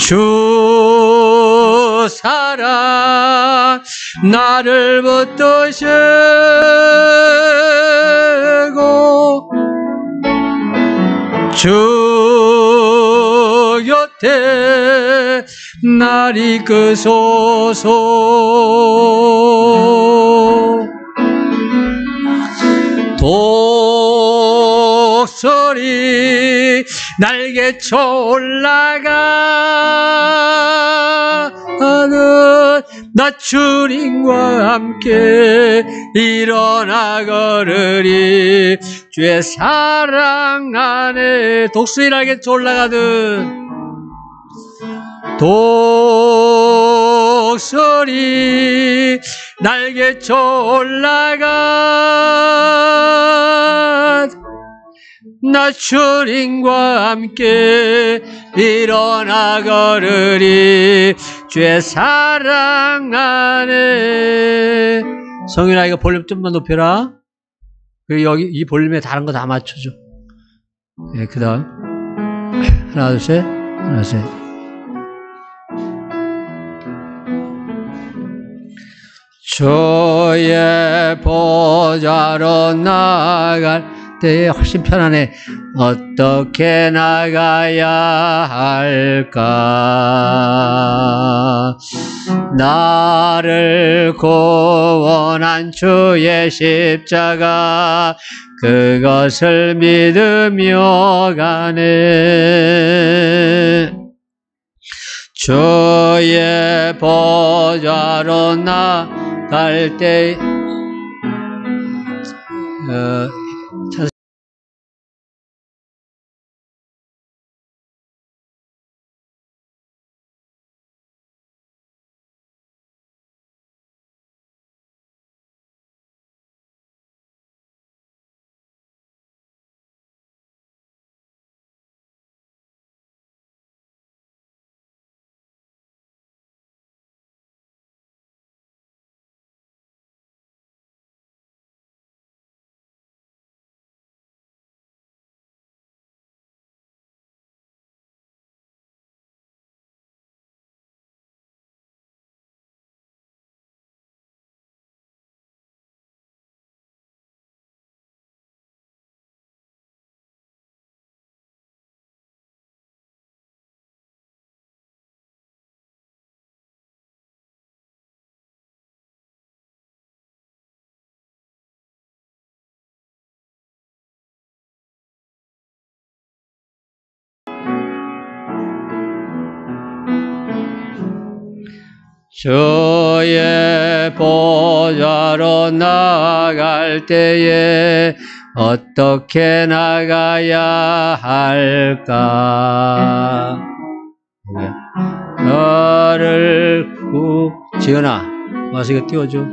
주 사랑 나를 붙드시고 주 곁에 날 이끄소서. 독수리 날개쳐 올라가는 나 주님과 함께 일어나 걸으리. 주의 사랑 안에 독수리 날개쳐 올라가는 독수리 날개쳐 올라가 나 주님과 함께 일어나 걸으리. 주의 사랑 안에. 성윤아, 이거 볼륨 좀만 높여라. 그리고 여기 이 볼륨에 다른 거 다 맞춰줘. 네, 그 다음 하나 둘 셋, 하나 셋. 주의 보좌로 나갈 때 훨씬 편하네. 어떻게 나가야 할까? 나를 구원한 주의 십자가 그것을 믿으며 가네. 주의 보좌로 나갈 때 주의 보좌로 나갈 때에 어떻게 나가야 할까? 너를 지은아, 와서 이거 띄워줘.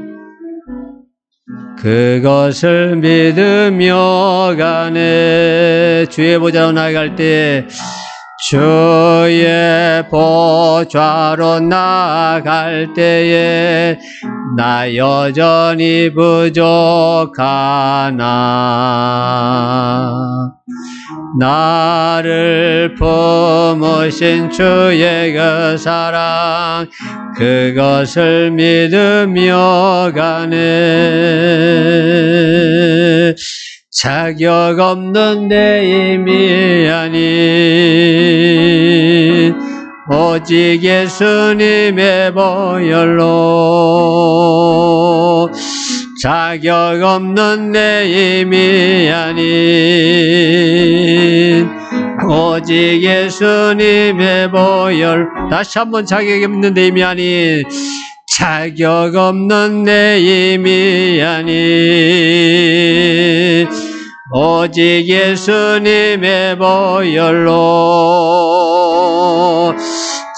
그것을 믿으며 가네. 주의 보좌로 나갈 때에 주의 보좌로 나갈 때에 나 여전히 부족하나. 나를 품으신 주의 그 사랑 그것을 믿으며 가네. 자격 없는 내 힘이 아닌 오직 예수님의 보혈로. 자격 없는 내 힘이 아닌 오직 예수님의 보혈. 다시 한번 자격 없는 내 힘이 아닌 자격 없는 내 힘이 아닌 오직 예수님의 보혈로.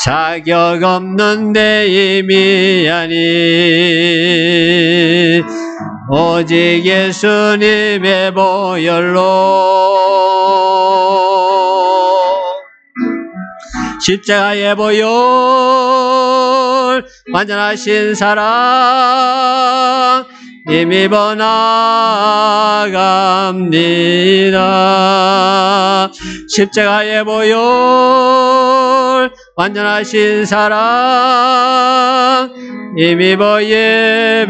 자격 없는 내 힘이 아닌 오직 예수님의 보혈로. 십자가의 보혈 완전하신 사랑 힘입어 나갑니다. 십자가의 보혈 완전하신 사랑 힘입어 예배합니다.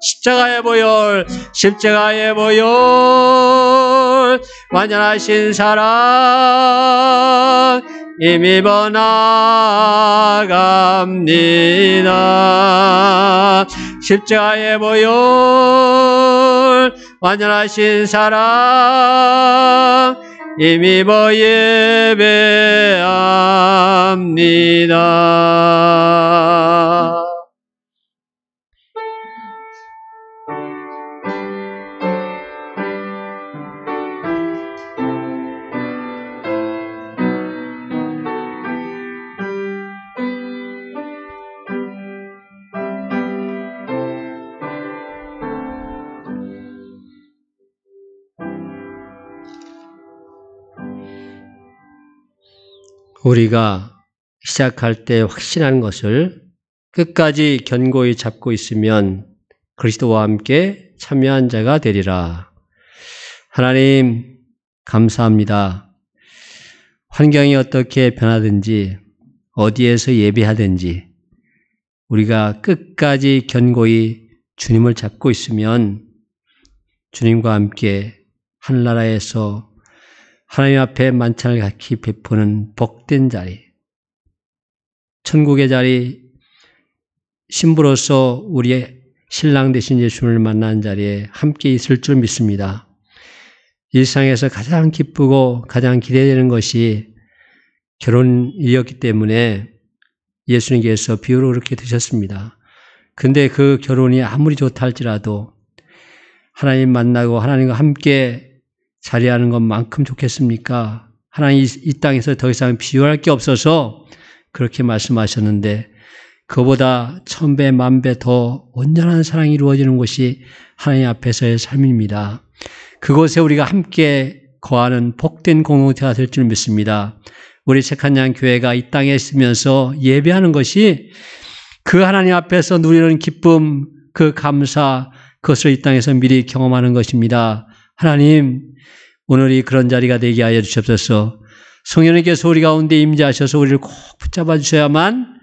십자가의 보혈, 십자가의 보혈, 완전하신 사랑 힘입어 나아갑니다. 십자가의 보혈, 완전하신 사랑 힘입어 예배합니다. 우리가 시작할 때 확신하는 것을 끝까지 견고히 잡고 있으면 그리스도와 함께 참여한 자가 되리라. 하나님 감사합니다. 환경이 어떻게 변하든지 어디에서 예배하든지 우리가 끝까지 견고히 주님을 잡고 있으면 주님과 함께 하늘나라에서 하나님 앞에 만찬을 각히 베푸는 복된 자리, 천국의 자리, 신부로서 우리의 신랑 되신 예수님을 만난 자리에 함께 있을 줄 믿습니다. 일상에서 가장 기쁘고 가장 기대되는 것이 결혼이었기 때문에 예수님께서 비유로 그렇게 드셨습니다. 근데 그 결혼이 아무리 좋다 할지라도 하나님 만나고 하나님과 함께 자리하는 것만큼 좋겠습니까? 하나님 이 땅에서 더 이상 비교할 게 없어서 그렇게 말씀하셨는데 그보다 1000배, 10,000배 더 온전한 사랑이 이루어지는 것이 하나님 앞에서의 삶입니다. 그곳에 우리가 함께 거하는 복된 공동체가 될 줄 믿습니다. 우리 착한 교회가 이 땅에 있으면서 예배하는 것이 그 하나님 앞에서 누리는 기쁨, 그 감사, 그것을 이 땅에서 미리 경험하는 것입니다. 하나님, 오늘이 그런 자리가 되게 하여 주시옵소서. 성령님께서 우리 가운데 임재하셔서 우리를 꼭 붙잡아 주셔야만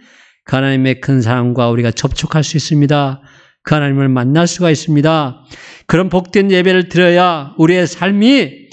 그 하나님의 큰 사랑과 우리가 접촉할 수 있습니다. 그 하나님을 만날 수가 있습니다. 그런 복된 예배를 드려야 우리의 삶이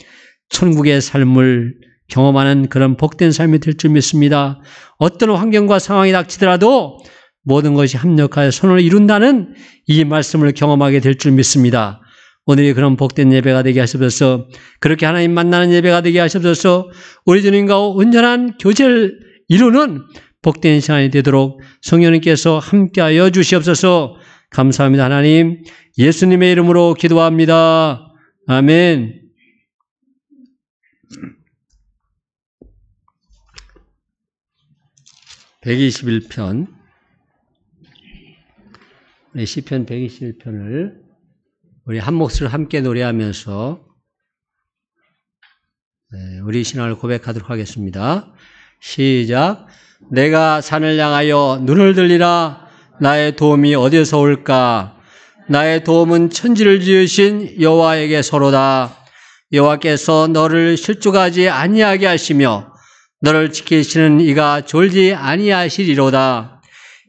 천국의 삶을 경험하는 그런 복된 삶이 될 줄 믿습니다. 어떤 환경과 상황이 닥치더라도 모든 것이 합력하여 선을 이룬다는 이 말씀을 경험하게 될 줄 믿습니다. 오늘이 그런 복된 예배가 되게 하시옵소서. 그렇게 하나님 만나는 예배가 되게 하시옵소서. 우리 주님과 온전한 교제를 이루는 복된 시간이 되도록 성령님께서 함께하여 주시옵소서. 감사합니다. 하나님 예수님의 이름으로 기도합니다. 아멘. (121편) 시편 121편을 우리 한 몫을 함께 노래하면서 우리 신앙을 고백하도록 하겠습니다. 시작. 내가 산을 향하여 눈을 들리라. 나의 도움이 어디에서 올까? 나의 도움은 천지를 지으신 여호와에게서로다. 여호와께서 너를 실족하지 아니하게 하시며 너를 지키시는 이가 졸지 아니하시리로다.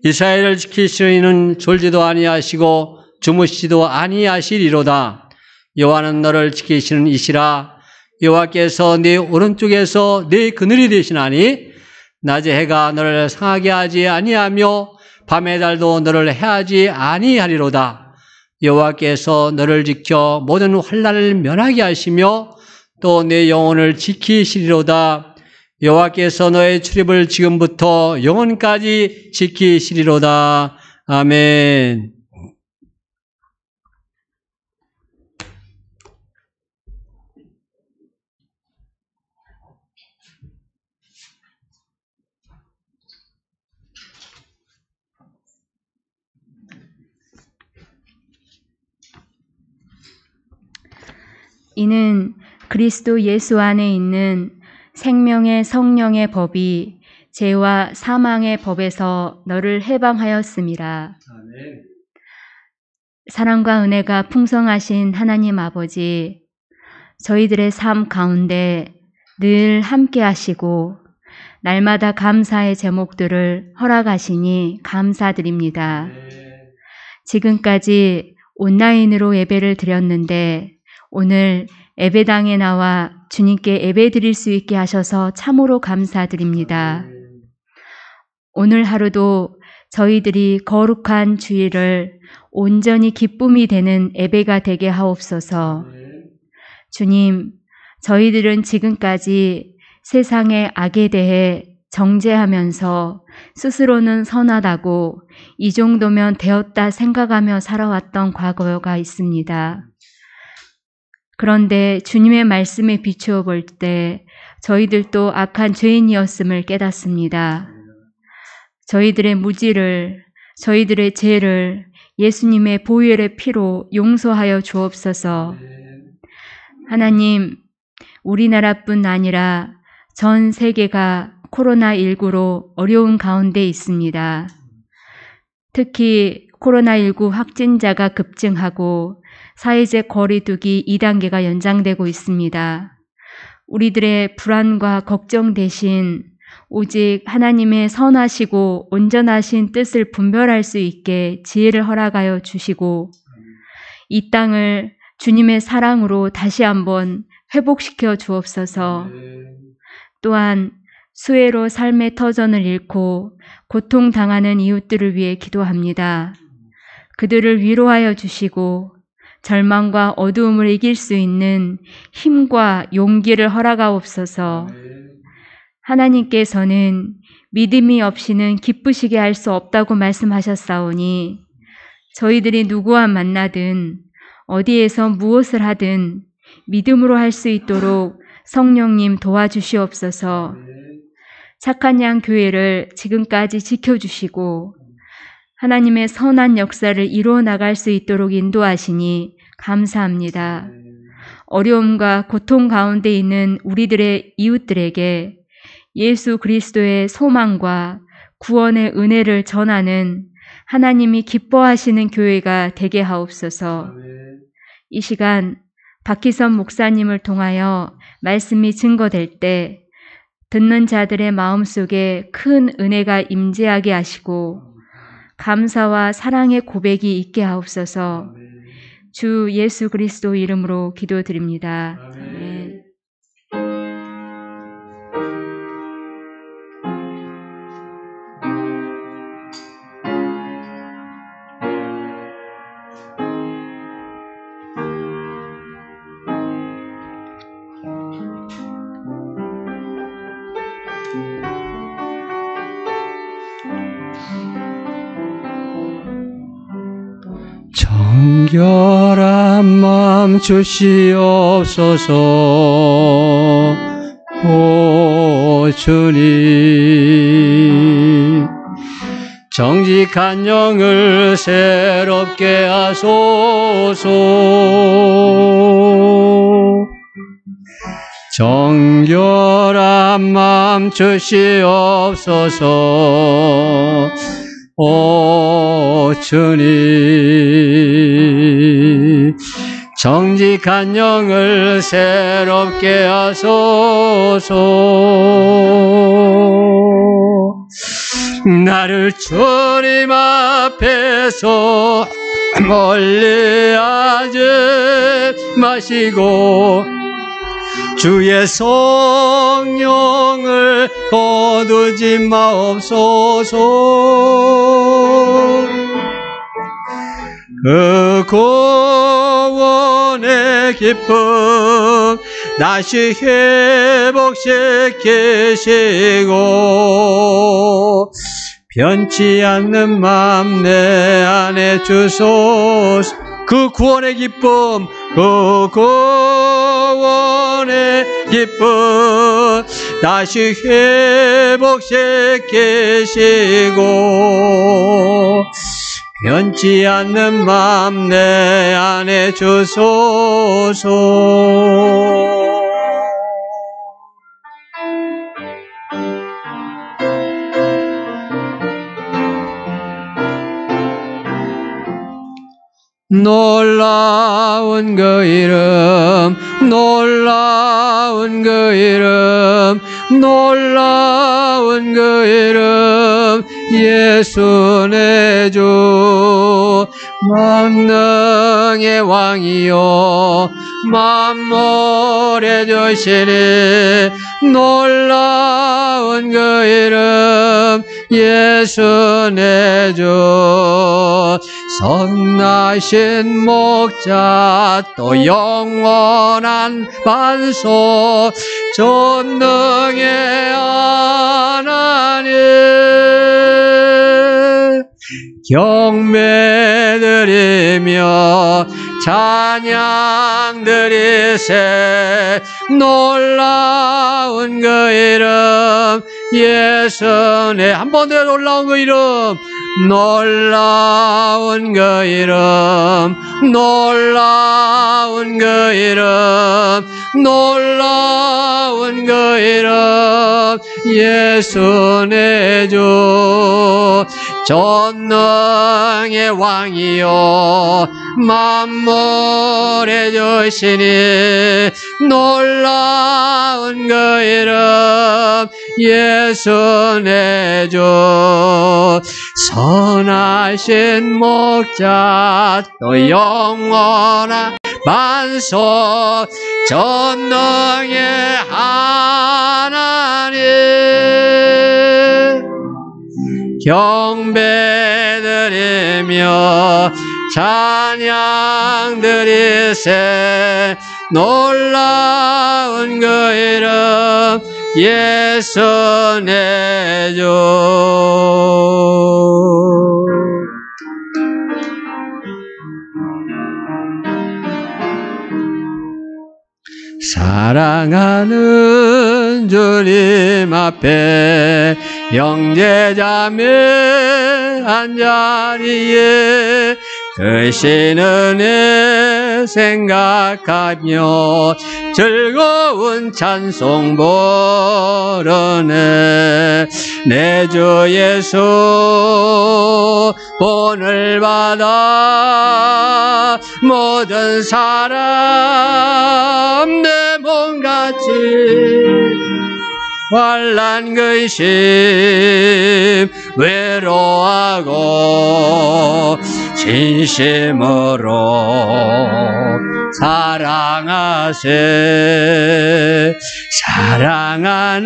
이스라엘을 지키시는 이는 졸지도 아니하시고 주무시지도 아니하시리로다. 여호와는 너를 지키시는 이시라. 여호와께서 네 오른쪽에서 네 그늘이 되시나니 낮에 해가 너를 상하게 하지 아니하며 밤의 달도 너를 해하지 아니하리로다. 여호와께서 너를 지켜 모든 환난을 면하게 하시며 또 내 영혼을 지키시리로다. 여호와께서 너의 출입을 지금부터 영원까지 지키시리로다. 아멘. 이는 그리스도 예수 안에 있는 생명의 성령의 법이 죄와 사망의 법에서 너를 해방하였음이라. 아멘. 사랑과 은혜가 풍성하신 하나님 아버지, 저희들의 삶 가운데 늘 함께 하시고 날마다 감사의 제목들을 허락하시니 감사드립니다. 지금까지 온라인으로 예배를 드렸는데 오늘 예배당에 나와 주님께 예배 드릴 수 있게 하셔서 참으로 감사드립니다. 오늘 하루도 저희들이 거룩한 주일을 온전히 기쁨이 되는 예배가 되게 하옵소서. 주님, 저희들은 지금까지 세상의 악에 대해 정죄하면서 스스로는 선하다고 이 정도면 되었다 생각하며 살아왔던 과거가 있습니다. 그런데 주님의 말씀에 비추어 볼 때 저희들도 악한 죄인이었음을 깨닫습니다. 저희들의 무지를, 저희들의 죄를 예수님의 보혈의 피로 용서하여 주옵소서. 하나님, 우리나라뿐 아니라 전 세계가 코로나19로 어려운 가운데 있습니다. 특히 코로나19 확진자가 급증하고 사회적 거리두기 2단계가 연장되고 있습니다. 우리들의 불안과 걱정 대신 오직 하나님의 선하시고 온전하신 뜻을 분별할 수 있게 지혜를 허락하여 주시고 이 땅을 주님의 사랑으로 다시 한번 회복시켜 주옵소서. 또한 수혜로 삶의 터전을 잃고 고통당하는 이웃들을 위해 기도합니다. 그들을 위로하여 주시고 절망과 어두움을 이길 수 있는 힘과 용기를 허락하옵소서. 하나님께서는 믿음이 없이는 기쁘시게 할 수 없다고 말씀하셨사오니 저희들이 누구와 만나든 어디에서 무엇을 하든 믿음으로 할 수 있도록 성령님 도와주시옵소서. 착한 양 교회를 지금까지 지켜주시고 하나님의 선한 역사를 이루어 나갈 수 있도록 인도하시니 감사합니다. 어려움과 고통 가운데 있는 우리들의 이웃들에게 예수 그리스도의 소망과 구원의 은혜를 전하는 하나님이 기뻐하시는 교회가 되게 하옵소서. 이 시간 박희선 목사님을 통하여 말씀이 증거될 때 듣는 자들의 마음속에 큰 은혜가 임재하게 하시고 감사와 사랑의 고백이 있게 하옵소서. 주 예수 그리스도 이름으로 기도드립니다. 아멘. 정결한 마음 주시옵소서. 오 주님, 정직한 영을 새롭게 하소서. 정결한 마음 주시옵소서. 오 주님, 정직한 영을 새롭게 하소서. 나를 주님 앞에서 멀리하지 마시고 주의 성령을 거두지 마옵소서. 그 구원의 기쁨 다시 회복시키시고 변치 않는 마음 내 안에 주소서. 그 구원의 기쁨, 그 구원의 기쁨 다시 회복시키시고 변치 않는 마음 내 안에 주소서. 놀라운 그 이름, 놀라운 그 이름, 놀라운 그 이름, 예수 내 주. 만능의 왕이요 만물의 주시니 놀라운 그 이름, 예수 내 주. 선하신 목자 또 영원한 반석, 전능의 하나님, 경배드리며 찬양드리세. 놀라운 그 이름, 예수 내. 한 번 더 놀라운 그 이름, 놀라운 그 이름, 놀라운 그 이름, 놀라운 그 이름, 예수 내 주. 전능의 왕이요 만물의 주시니 놀라운 그 이름, 예수 내 주. 선하신 목자 또 영원한 반석, 전능의 하나님, 경배드리며 찬양드리세. 놀라운 그 이름, 예수 내 주. 사랑하는 주님 앞에 형제자매 한자리에 크신 은혜 생각하며 즐거운 찬송 부르네. 내 주 예수 본을 받아 모든 사람 내 몸같이 환난 근심 외로워하고 진심으로 사랑하세. 사랑하는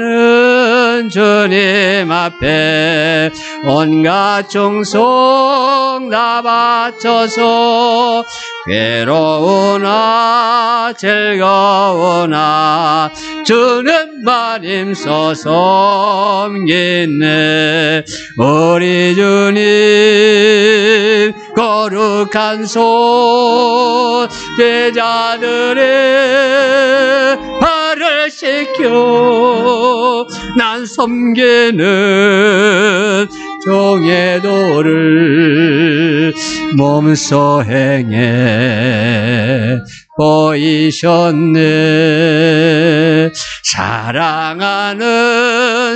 주님 앞에 온갖 충성 다 바쳐서 괴로우나 즐거우나 주님만 힘써 섬기네. 우리 주님 거룩한 손 제자들의 발을 씻겨 난 섬기는 종의 도를 몸소 행해 보이셨네. 사랑하는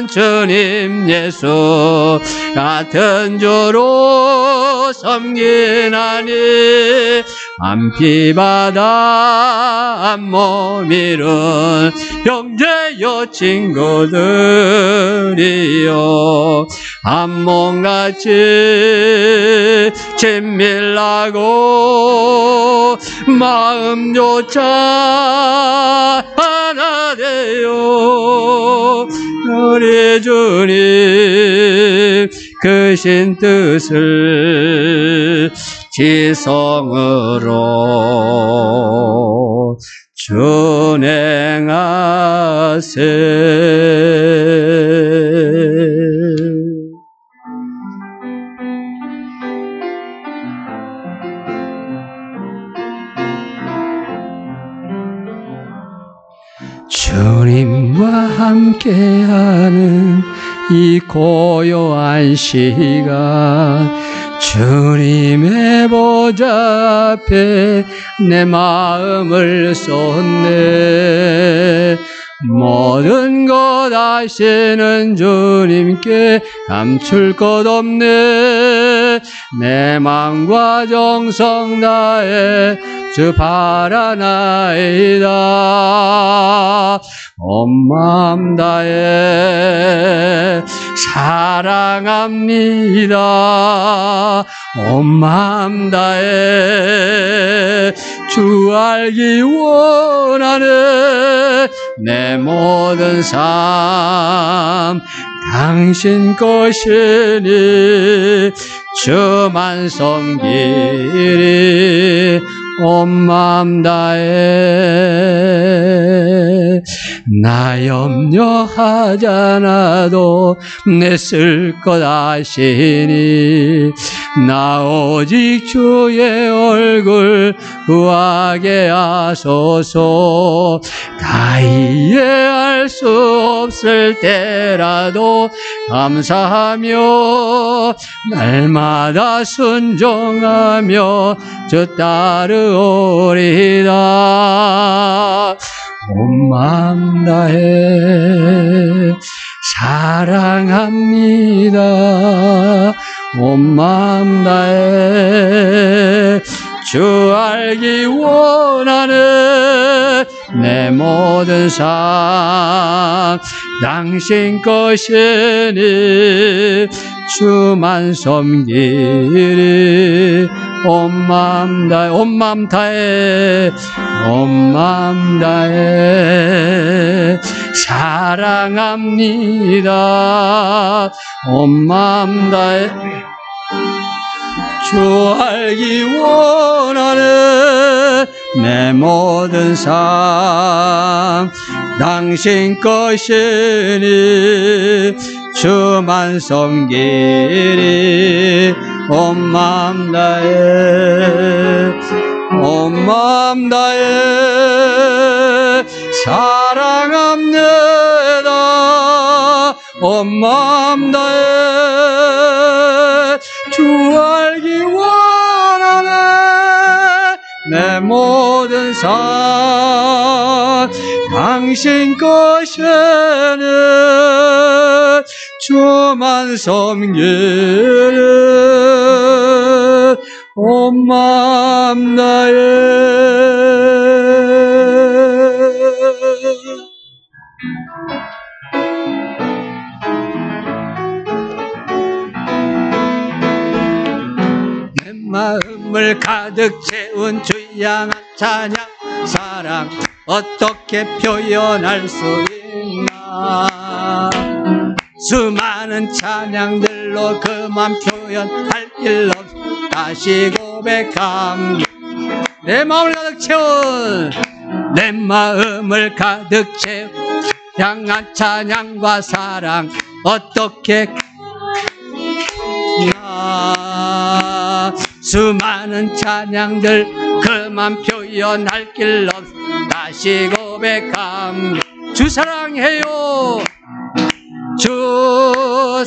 주님 예수 같은 주로 섬기나니 안피바다 안몸 이룬 형제여 친구들이여 한몸같이 친밀하고 마음조차 하나 되어 우리 주님 크신 뜻을 지성으로 준행하세. 주님과 함께하는 이 고요한 시간 주님의 보좌 앞에 내 마음을 쏟네. 모든 것 아시는 주님께 감출 것 없네. 내 마음과 정성 다해 주 바라나이다. 온 마음 다해 사랑합니다. 온 마음 다해 주 알기 원하네. 내 모든 삶 당신 것이니 주만 섬기리. 온 마음 다해 나 염려하잖아도 내 쓸 것 아시니 나 오직 주의 얼굴 구하게 하소서. 다 이해할 수 없을 때라도 감사하며 날마다 순종하며 주 따르오리다. 온 마음 다해 사랑합니다. 온 마음 다해 주 알기 원하네. 내 모든 삶 당신 것이니 주만 섬기리. 온 마음 다해 온 마음 다해 온 마음 다해 사랑합니다. 온 마음 다해 주 알기 원하네. 내 모든 삶 당신 것이니 주만 섬기리. 온 마음 다해 온 마음 다해 사랑합니다. 온 마음 다해 주 알기 원하네. 내 모든 삶 당신 것이네 주만 섬기는 온 마음 다해. 내 마음을 가득 채운 주 향한 찬양 사랑 어떻게 표현할 수 있나. 수많은 찬양들로 그만 표현할 길 없. 다시 고백합니다. 내 마음을 가득 채운 내 마음을 가득 채운 향한 찬양과 사랑 어떻게 나. 수많은 찬양들 그만 표현할 길 없. 다시 고백합니다. 주 사랑해요. 주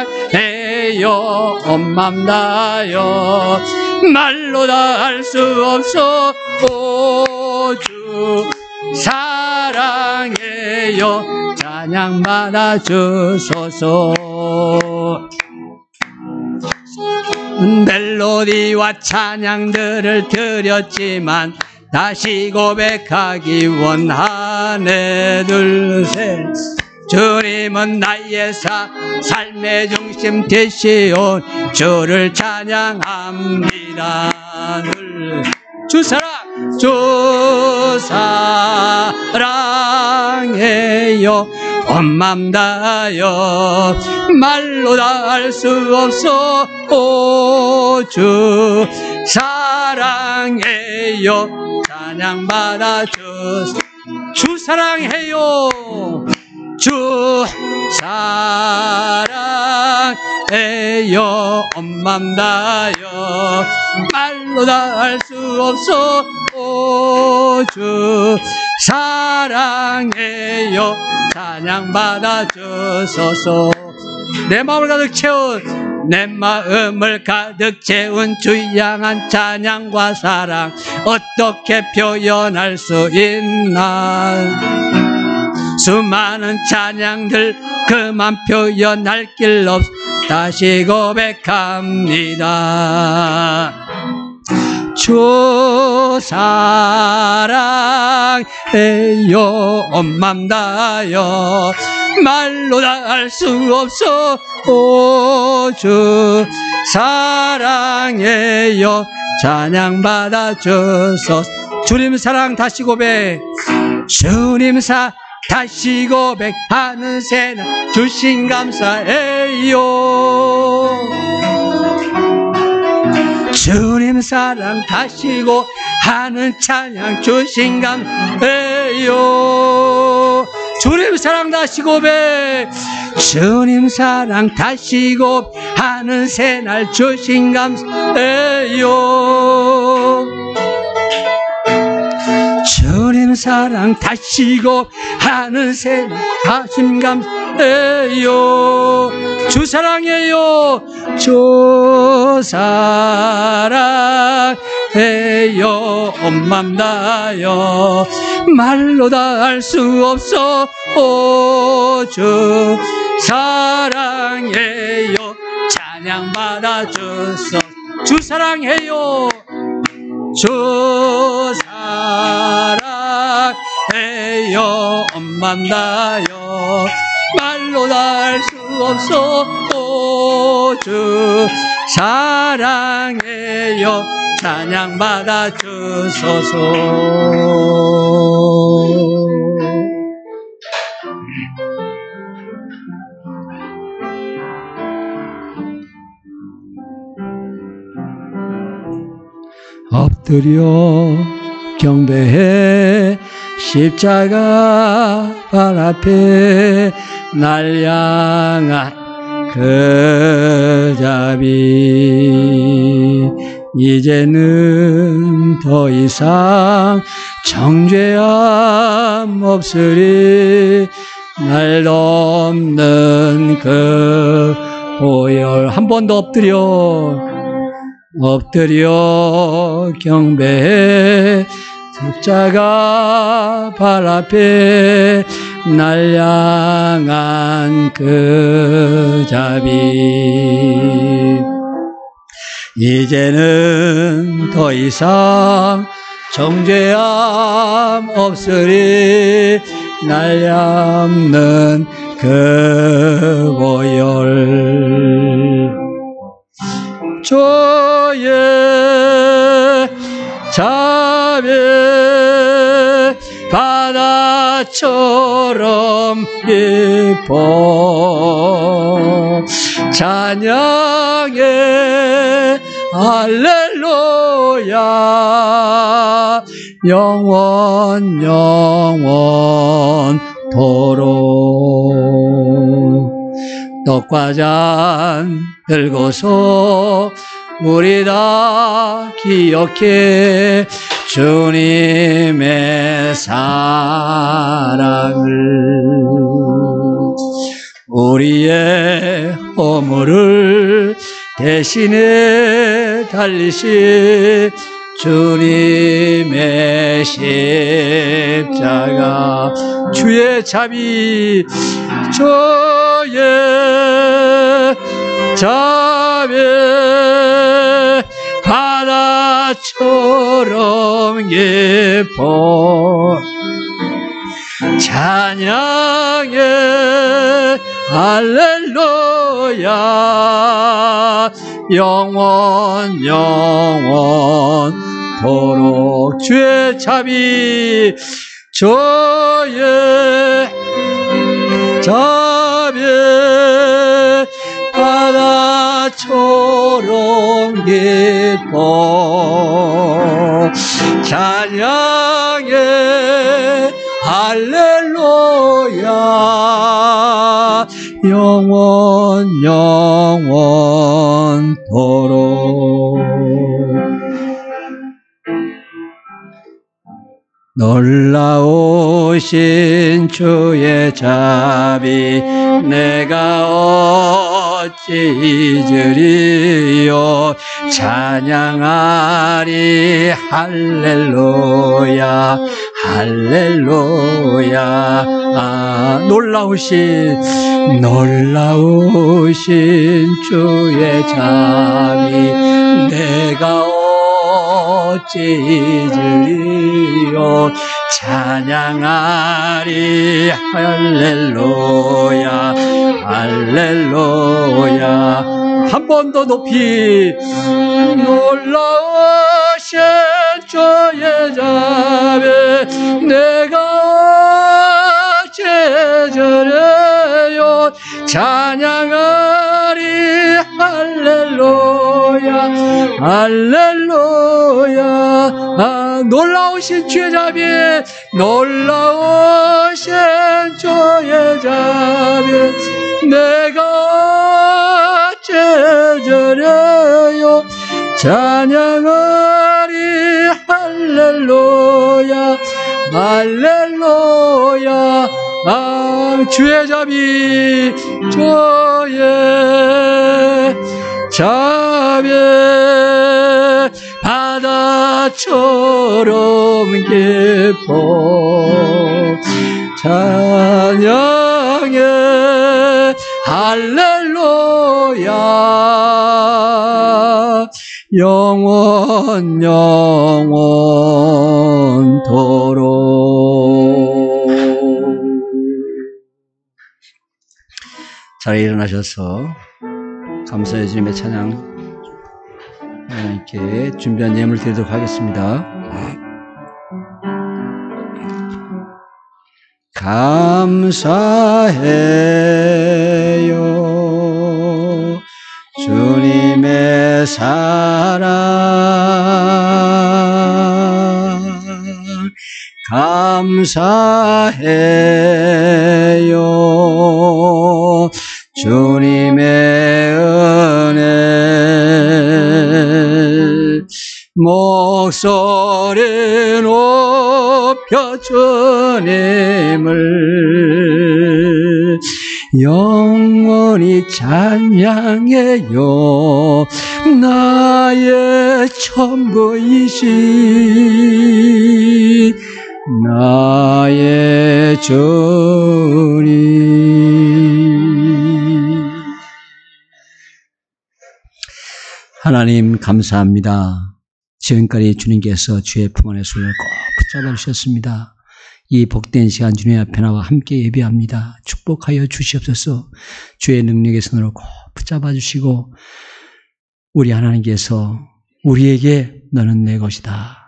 사랑해요. 온 맘 다요 말로 다 할 수 없어. 오 주 사랑해요. 찬양 받아주소서. 멜로디와 찬양들을 드렸지만 다시 고백하기 원하네. 둘셋. 주님은 나의 삶의 중심 되시온 주를 찬양합니다. 주 사랑해요. 온 맘 다요 말로 다 할 수 없어. 오 주 사랑해요. 찬양 받아주소. 주 사랑해요. 주 사랑해요. 온 맘 다요 말로 다 할 수 없어. 오 주 사랑해요. 찬양 받아주소서. 내 마음을 가득 채운 내 마음을 가득 채운 주의 향한 찬양과 사랑 어떻게 표현할 수 있나. 수많은 찬양들 그만 표현할 길 없. 다시 고백합니다. 주 사랑해요 엄맘다요 말로 다 할 수 없어. 오 주 사랑해요 찬양 받아주소서. 주님 사랑 다시 고백. 주님 사랑 다시 고백하는 새날 주신 감사해요. 주님 사랑 다시 고하는 찬양 주신 감사해요. 주님 사랑 다시 고백. 주님 사랑 다시 고하는 새날 주신 감사해요. 주님 사랑 다시 고하는 새날 주신 감사해요. 주 사랑해요. 주 사랑해요 엄맘다요 말로 다 할 수 없어. 오 주 사랑해요 찬양 받아주소서. 주 사랑해요. 주 사랑해요 엄맘다요 말로 다 할 수 없어. 오 주 사랑해요 찬양 받아주소서. 엎드려 경배해 십자가 발 앞에 날 향한 그 자비. 이제는 더 이상 정죄함 없으리. 날 넘는 그 보혈. 한 번 더 엎드려 경배해 십자가 발 앞에 날 향한 그 자비. 이제는 더 이상 정죄함 없으리. 날 밟는 그 보혈. 주의 자비 바다처럼 깊어 찬양해 할렐루야 영원토록. 떡과 잔 들고서 우리 다 기억해 주님의 사랑을. 우리의 허물을 대신에 달리신 주님의 십자가. 주의 자비 주의 자비 바다처럼 깊어 찬양해 할렐루야 영원토록. 주의 자비 주의 자비 바다처럼 깊어 찬양해 할렐루야 영원토록. 놀라우신 주의 자비 내가 어찌 잊으리요. 찬양하리 할렐루야 할렐루야. 놀라우신 주의 자비 내가 어찌 잊으리요. 찬양하리 할렐루야 할렐루야. 한 번 더 높이 놀라우신 주의 자비 내가 어찌 잊으리요. 찬양하리 할렐루야 할렐루야. 놀라우신 주의 자비 놀라우신 주의 자비 내가 어찌 잊으리요. 찬양하리 할렐루야 할렐루야. 주의 자비 주의 자비 바다처럼 깊어 찬양해 할렐루야 영원토록. 자리에 일어나셔서 감사의 주님의 찬양 하나님께 준비한 예물 드리도록 하겠습니다. 감사해요 주님의 사랑 감사해요 주님의 은혜 목소리 높여 주님을 영원히 찬양해요 나의 전부이신 나의 주님. 하나님 감사합니다. 지금까지 주님께서 주의 품 안에 손을 꼭 붙잡아 주셨습니다. 이 복된 시간 주님 앞에 나와 함께 예배합니다. 축복하여 주시옵소서. 주의 능력의 손으로 꼭 붙잡아 주시고 우리 하나님께서 우리에게 너는 내 것이다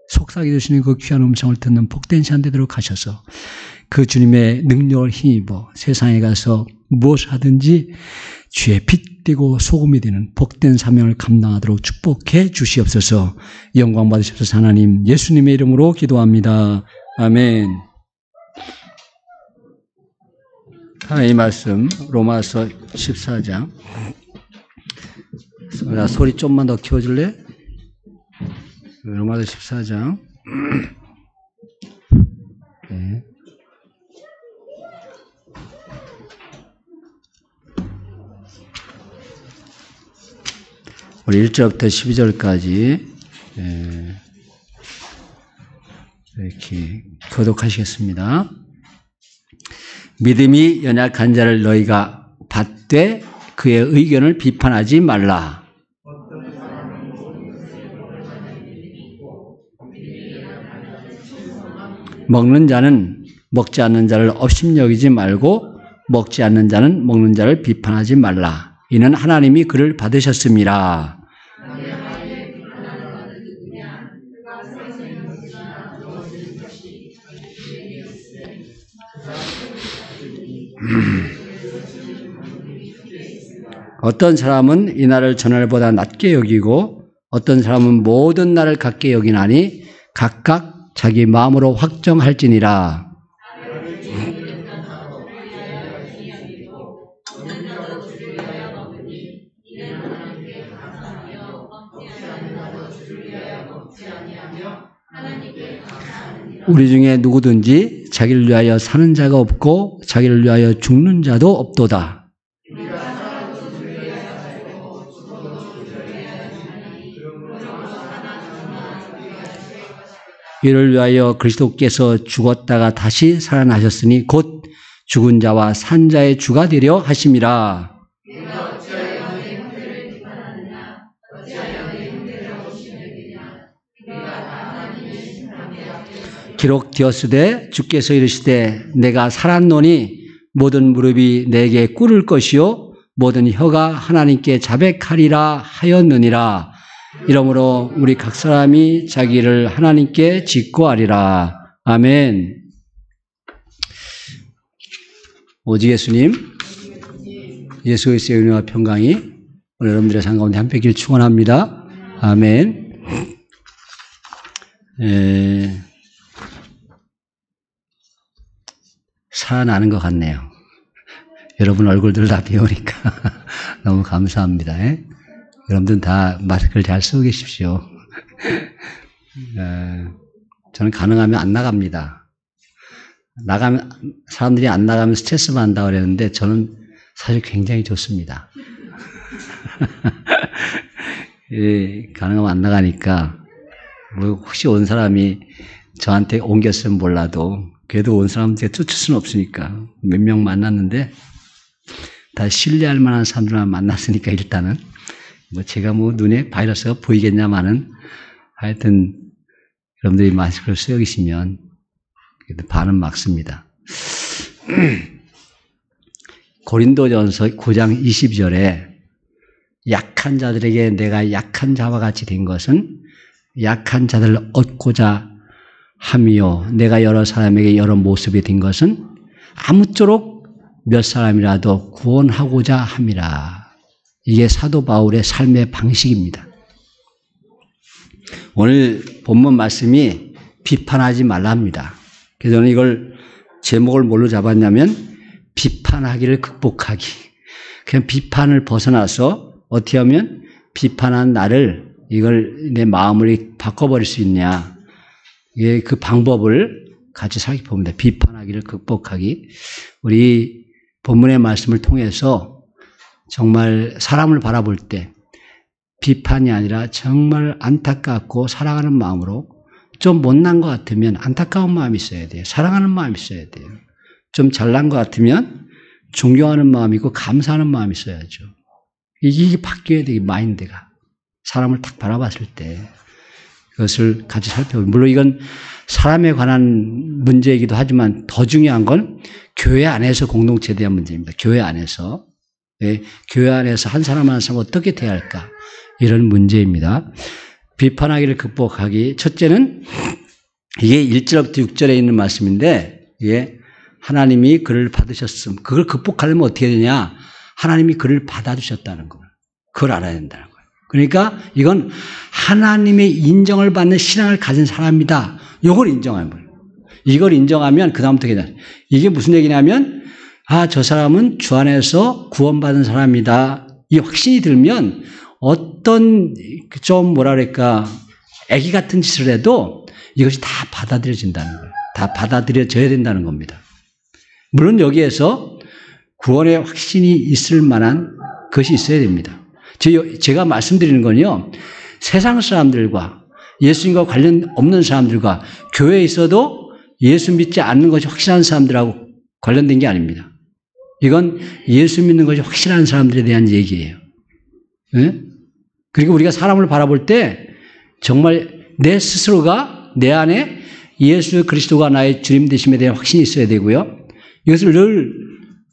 속삭여 주시는 그 귀한 음성을 듣는 복된 시간 되도록 하셔서 그 주님의 능력을 힘입어 세상에 가서 무엇을 하든지 주의 빛 되고 소금이 되는 복된 사명을 감당하도록 축복해 주시옵소서. 영광 받으시옵소서. 하나님 예수님의 이름으로 기도합니다. 아멘. 하나님의 말씀 로마서 14장. 소리 좀만 더 키워줄래? 로마서 14장. 네. 우리 1절부터 12절까지 이렇게 교독하시겠습니다. 믿음이 연약한 자를 너희가 받되 그의 의견을 비판하지 말라. 먹는 자는 먹지 않는 자를 업심여기지 말고 먹지 않는 자는 먹는 자를 비판하지 말라. 이는 하나님이 그를 받으셨습니다. 어떤 사람은 이 날을 전날보다 낮게 여기고 어떤 사람은 모든 날을 같게 여기나니 각각 자기 마음으로 확정할지니라. 우리 중에 누구든지 자기를 위하여 사는 자가 없고 자기를 위하여 죽는 자도 없도다. 이를 위하여 그리스도께서 죽었다가 다시 살아나셨으니 곧 죽은 자와 산 자의 주가 되려 하심이라. 기록되었으되 주께서 이르시되 내가 살았노니 모든 무릎이 내게 꿇을 것이요 모든 혀가 하나님께 자백하리라 하였느니라. 이러므로 우리 각 사람이 자기를 하나님께 직고하리라. 아멘. 오직 예수님, 예수 그리스도의 은혜와 평강이 오늘 여러분들의 삶 가운데 함께 있기를 축원합니다. 아멘. 살아나는 것 같네요. 여러분 얼굴들 다 배우니까 너무 감사합니다. 여러분들은 다 마스크를 잘 쓰고 계십시오. 저는 가능하면 안 나갑니다. 사람들이 안 나가면 스트레스 받는다고 그랬는데 저는 사실 굉장히 좋습니다. 가능하면 안 나가니까 뭐 혹시 온 사람이 저한테 옮겼으면 몰라도 그래도 온 사람한테 쫓을 수는 없으니까 몇 명 만났는데 다 신뢰할 만한 사람들만 만났으니까 일단은 뭐 제가 뭐 눈에 바이러스가 보이겠냐마는 하여튼 여러분들이 마스크를 쓰고 계시면 반은 막습니다. 고린도전서 9장 22절에 약한 자들에게 내가 약한 자와 같이 된 것은 약한 자들을 얻고자 함이요 내가 여러 사람에게 여러 모습이 된 것은 아무쪼록 몇 사람이라도 구원하고자 함이라. 이게 사도 바울의 삶의 방식입니다. 오늘 본문 말씀이 비판하지 말라 합니다. 그래서 저는 이걸 제목을 뭘로 잡았냐면 비판하기를 극복하기. 그냥 비판을 벗어나서 어떻게 하면 비판한 나를 이걸 내 마음을 바꿔버릴 수 있냐. 예, 그 방법을 같이 살펴봅니다. 비판하기를 극복하기. 우리 본문의 말씀을 통해서 정말 사람을 바라볼 때 비판이 아니라 정말 안타깝고 사랑하는 마음으로 좀 못난 것 같으면 안타까운 마음이 있어야 돼요. 사랑하는 마음이 있어야 돼요. 좀 잘난 것 같으면 존경하는 마음이 있고 감사하는 마음이 있어야죠. 이게 바뀌어야 돼요. 마인드가. 사람을 딱 바라봤을 때. 그것을 같이 살펴보고 물론 이건 사람에 관한 문제이기도 하지만 더 중요한 건 교회 안에서 공동체에 대한 문제입니다. 교회 안에서. 네, 교회 안에서 한 사람 한 사람 어떻게 대할까 이런 문제입니다. 비판하기를 극복하기. 첫째는 이게 1절부터 6절에 있는 말씀인데 이게 하나님이 그를 받으셨음. 그걸 극복하려면 어떻게 되냐. 하나님이 그를 받아주셨다는 걸. 그걸 알아야 된다는 거예요. 그러니까 이건 하나님의 인정을 받는 신앙을 가진 사람이다. 이걸 인정하는 거예요. 이걸 인정하면 그 다음부터 이게 무슨 얘기냐면 저 사람은 주 안에서 구원받은 사람이다. 이 확신이 들면 어떤 좀 뭐라 그럴까 애기 같은 짓을 해도 이것이 다 받아들여진다는 거예요. 다 받아들여져야 된다는 겁니다. 물론 여기에서 구원의 확신이 있을 만한 것이 있어야 됩니다. 제가 말씀드리는 건요. 세상 사람들과 예수님과 관련 없는 사람들과 교회에 있어도 예수 믿지 않는 것이 확실한 사람들하고 관련된 게 아닙니다. 이건 예수 믿는 것이 확실한 사람들에 대한 얘기예요. 네? 그리고 우리가 사람을 바라볼 때 정말 내 스스로가 내 안에 예수 그리스도가 나의 주님 되심에 대한 확신이 있어야 되고요. 이것을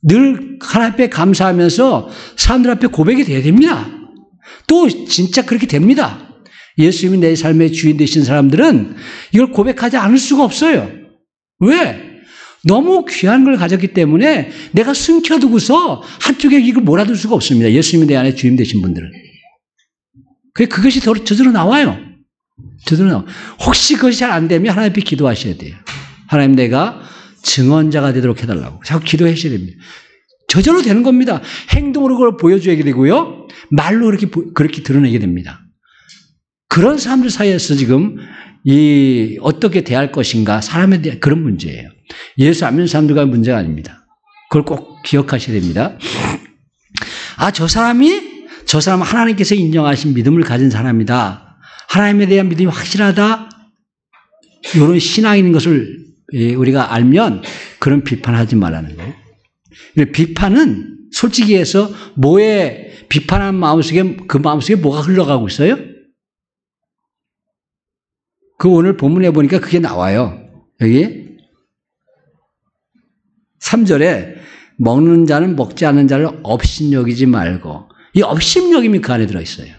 늘 하나님 앞에 감사하면서 사람들 앞에 고백이 돼야 됩니다. 또 진짜 그렇게 됩니다. 예수님이 내 삶의 주인 되신 사람들은 이걸 고백하지 않을 수가 없어요. 왜? 너무 귀한 걸 가졌기 때문에 내가 숨겨두고서 한쪽에 이걸 몰아둘 수가 없습니다. 예수님이 내 안에 주인 되신 분들은. 그것이 저절로 나와요. 저절로 나와요. 혹시 그것이 잘 안 되면 하나님 앞에 기도하셔야 돼요. 하나님 내가 증언자가 되도록 해달라고. 자꾸 기도하셔야 됩니다. 저절로 되는 겁니다. 행동으로 그걸 보여줘야 되고요. 말로 그렇게 드러내게 됩니다. 그런 사람들 사이에서 지금 어떻게 대할 것인가, 사람에 대한 그런 문제예요. 예수 안 믿는 사람들과의 문제가 아닙니다. 그걸 꼭 기억하셔야 됩니다. 저 사람은 하나님께서 인정하신 믿음을 가진 사람이다. 하나님에 대한 믿음이 확실하다. 이런 신앙인 것을 우리가 알면 그런 비판하지 말라는 거예요. 비판은 솔직히 해서 뭐에 비판하는 마음속에 그 마음속에 뭐가 흘러가고 있어요? 그 오늘 본문에 보니까 그게 나와요. 여기 3절에 먹는 자는 먹지 않는 자를 업신여기지 말고, 이 업신여김이 그 안에 들어있어요.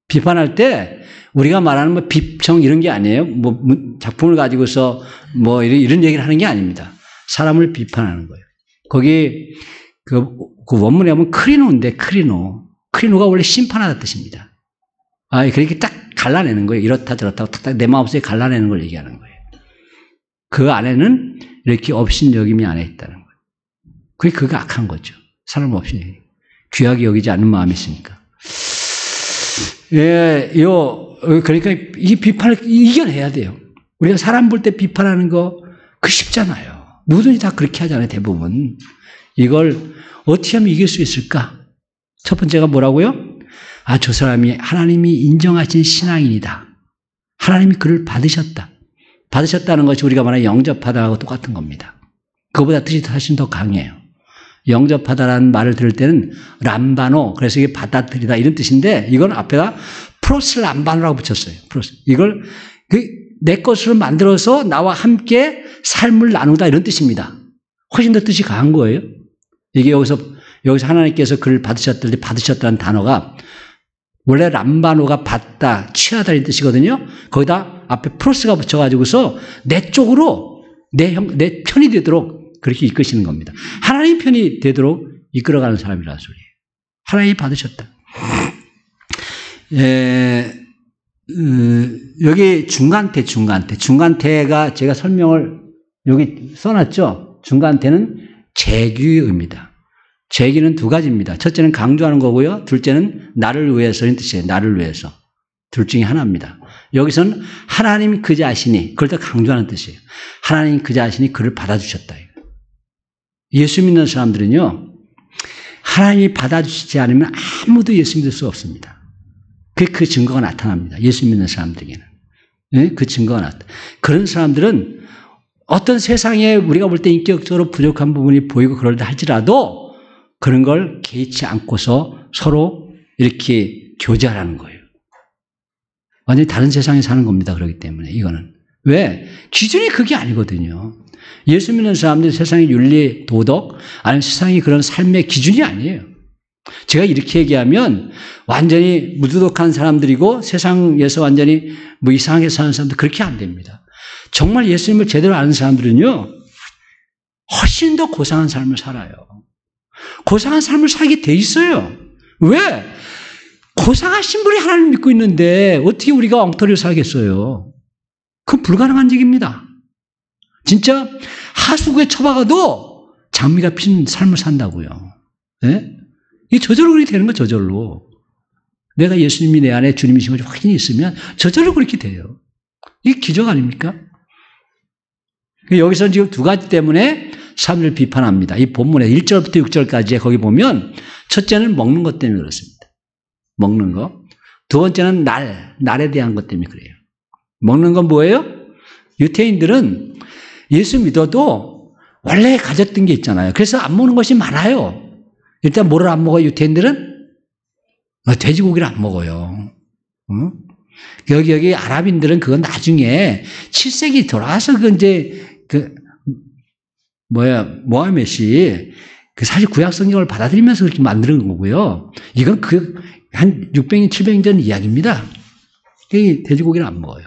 비판할 때 우리가 말하는 뭐 비평 이런 게 아니에요. 뭐 작품을 가지고서 뭐 이런 얘기를 하는 게 아닙니다. 사람을 비판하는 거예요. 거기 그 원문에 보면 크리노인데 크리노가 원래 심판하다 뜻입니다. 그렇게 딱 갈라내는 거예요. 이렇다 저렇다 딱 내 마음속에 갈라내는 걸 얘기하는 거예요. 그 안에는 이렇게 업신여김이 안에 있다는 거예요. 그게 악한 거죠. 사람 업신여김. 귀하게 여기지 않는 마음이 있으니까. 그러니까 이 비판을 이겨내야 돼요. 우리가 사람 볼 때 비판하는 거, 쉽잖아요. 누구든지 다 그렇게 하잖아요, 대부분. 이걸 어떻게 하면 이길 수 있을까? 첫 번째가 뭐라고요? 저 사람이 하나님이 인정하신 신앙인이다. 하나님이 그를 받으셨다. 받으셨다는 것이 우리가 말하는 영접하다하고 똑같은 겁니다. 그거보다 뜻이 훨씬 더 강해요. 영접하다라는 말을 들을 때는 람바노, 그래서 이게 받아들이다 이런 뜻인데, 이건 앞에다 프로스 람바노라고 붙였어요. 프로스. 이걸 내 것으로 만들어서 나와 함께 삶을 나누다 이런 뜻입니다. 훨씬 더 뜻이 강한 거예요. 이게 여기서 하나님께서 그를 받으셨다는 단어가 원래 람바노가 받다, 취하다 이런 뜻이거든요. 거기다 앞에 프로스가 붙여가지고서 내 쪽으로 내 편이 되도록 그렇게 이끄시는 겁니다. 하나님 편이 되도록 이끌어가는 사람이라는 소리예요. 하나님이 받으셨다. 여기 중간태가 제가 설명을 여기 써놨죠. 중간태는 재규입니다. 재규는 두 가지입니다. 첫째는 강조하는 거고요. 둘째는 나를 위해서인 뜻이에요. 나를 위해서. 둘 중에 하나입니다. 여기서는 하나님 그 자신이, 그걸 더 강조하는 뜻이에요. 하나님 그 자신이 그를 받아주셨다. 예수 믿는 사람들은요, 하나님이 받아주시지 않으면 아무도 예수 믿을 수 없습니다. 그 증거가 나타납니다. 예수 믿는 사람들에게는. 네? 그 증거가 나타납니다. 그런 사람들은 어떤 세상에 우리가 볼 때 인격적으로 부족한 부분이 보이고 그러다 할지라도 그런 걸 개의치 않고서 서로 이렇게 교제하라는 거예요. 완전히 다른 세상에 사는 겁니다. 그렇기 때문에 이거는. 왜? 기준이 그게 아니거든요. 예수 믿는 사람들이 세상의 윤리, 도덕, 아니면 세상의 그런 삶의 기준이 아니에요. 제가 이렇게 얘기하면 완전히 무도덕한 사람들이고 세상에서 완전히 뭐 이상하게 사는 사람들 그렇게 안 됩니다. 정말 예수님을 제대로 아는 사람들은요, 훨씬 더 고상한 삶을 살아요. 고상한 삶을 살게 돼 있어요. 왜? 고상하신 분이 하나님 믿고 있는데 어떻게 우리가 엉터리로 살겠어요? 그건 불가능한 얘기입니다. 진짜 하수구에 처박아도 장미가 핀 삶을 산다고요. 네? 이게 저절로 그렇게 되는 거예요. 저절로. 내가 예수님이 내 안에 주님이신 것이 확신이 있으면 저절로 그렇게 돼요. 이게 기적 아닙니까? 여기서 지금 두 가지 때문에 사람들을 비판합니다. 이 본문에 1절부터 6절까지에 거기 보면 첫째는 먹는 것 때문에 그렇습니다. 먹는 거. 두 번째는 날에 대한 것 때문에 그래요. 먹는 건 뭐예요? 유태인들은 예수 믿어도 원래 가졌던 게 있잖아요. 그래서 안 먹는 것이 많아요. 일단 뭐를 안 먹어요, 유태인들은? 돼지고기를 안 먹어요. 응? 여기 아랍인들은 그건 나중에 7세기 돌아와서 모하메시 사실 구약 성경을 받아들이면서 그렇게 만드는 거고요. 이건 한 600년, 700년 전 이야기입니다. 돼지고기를 안 먹어요.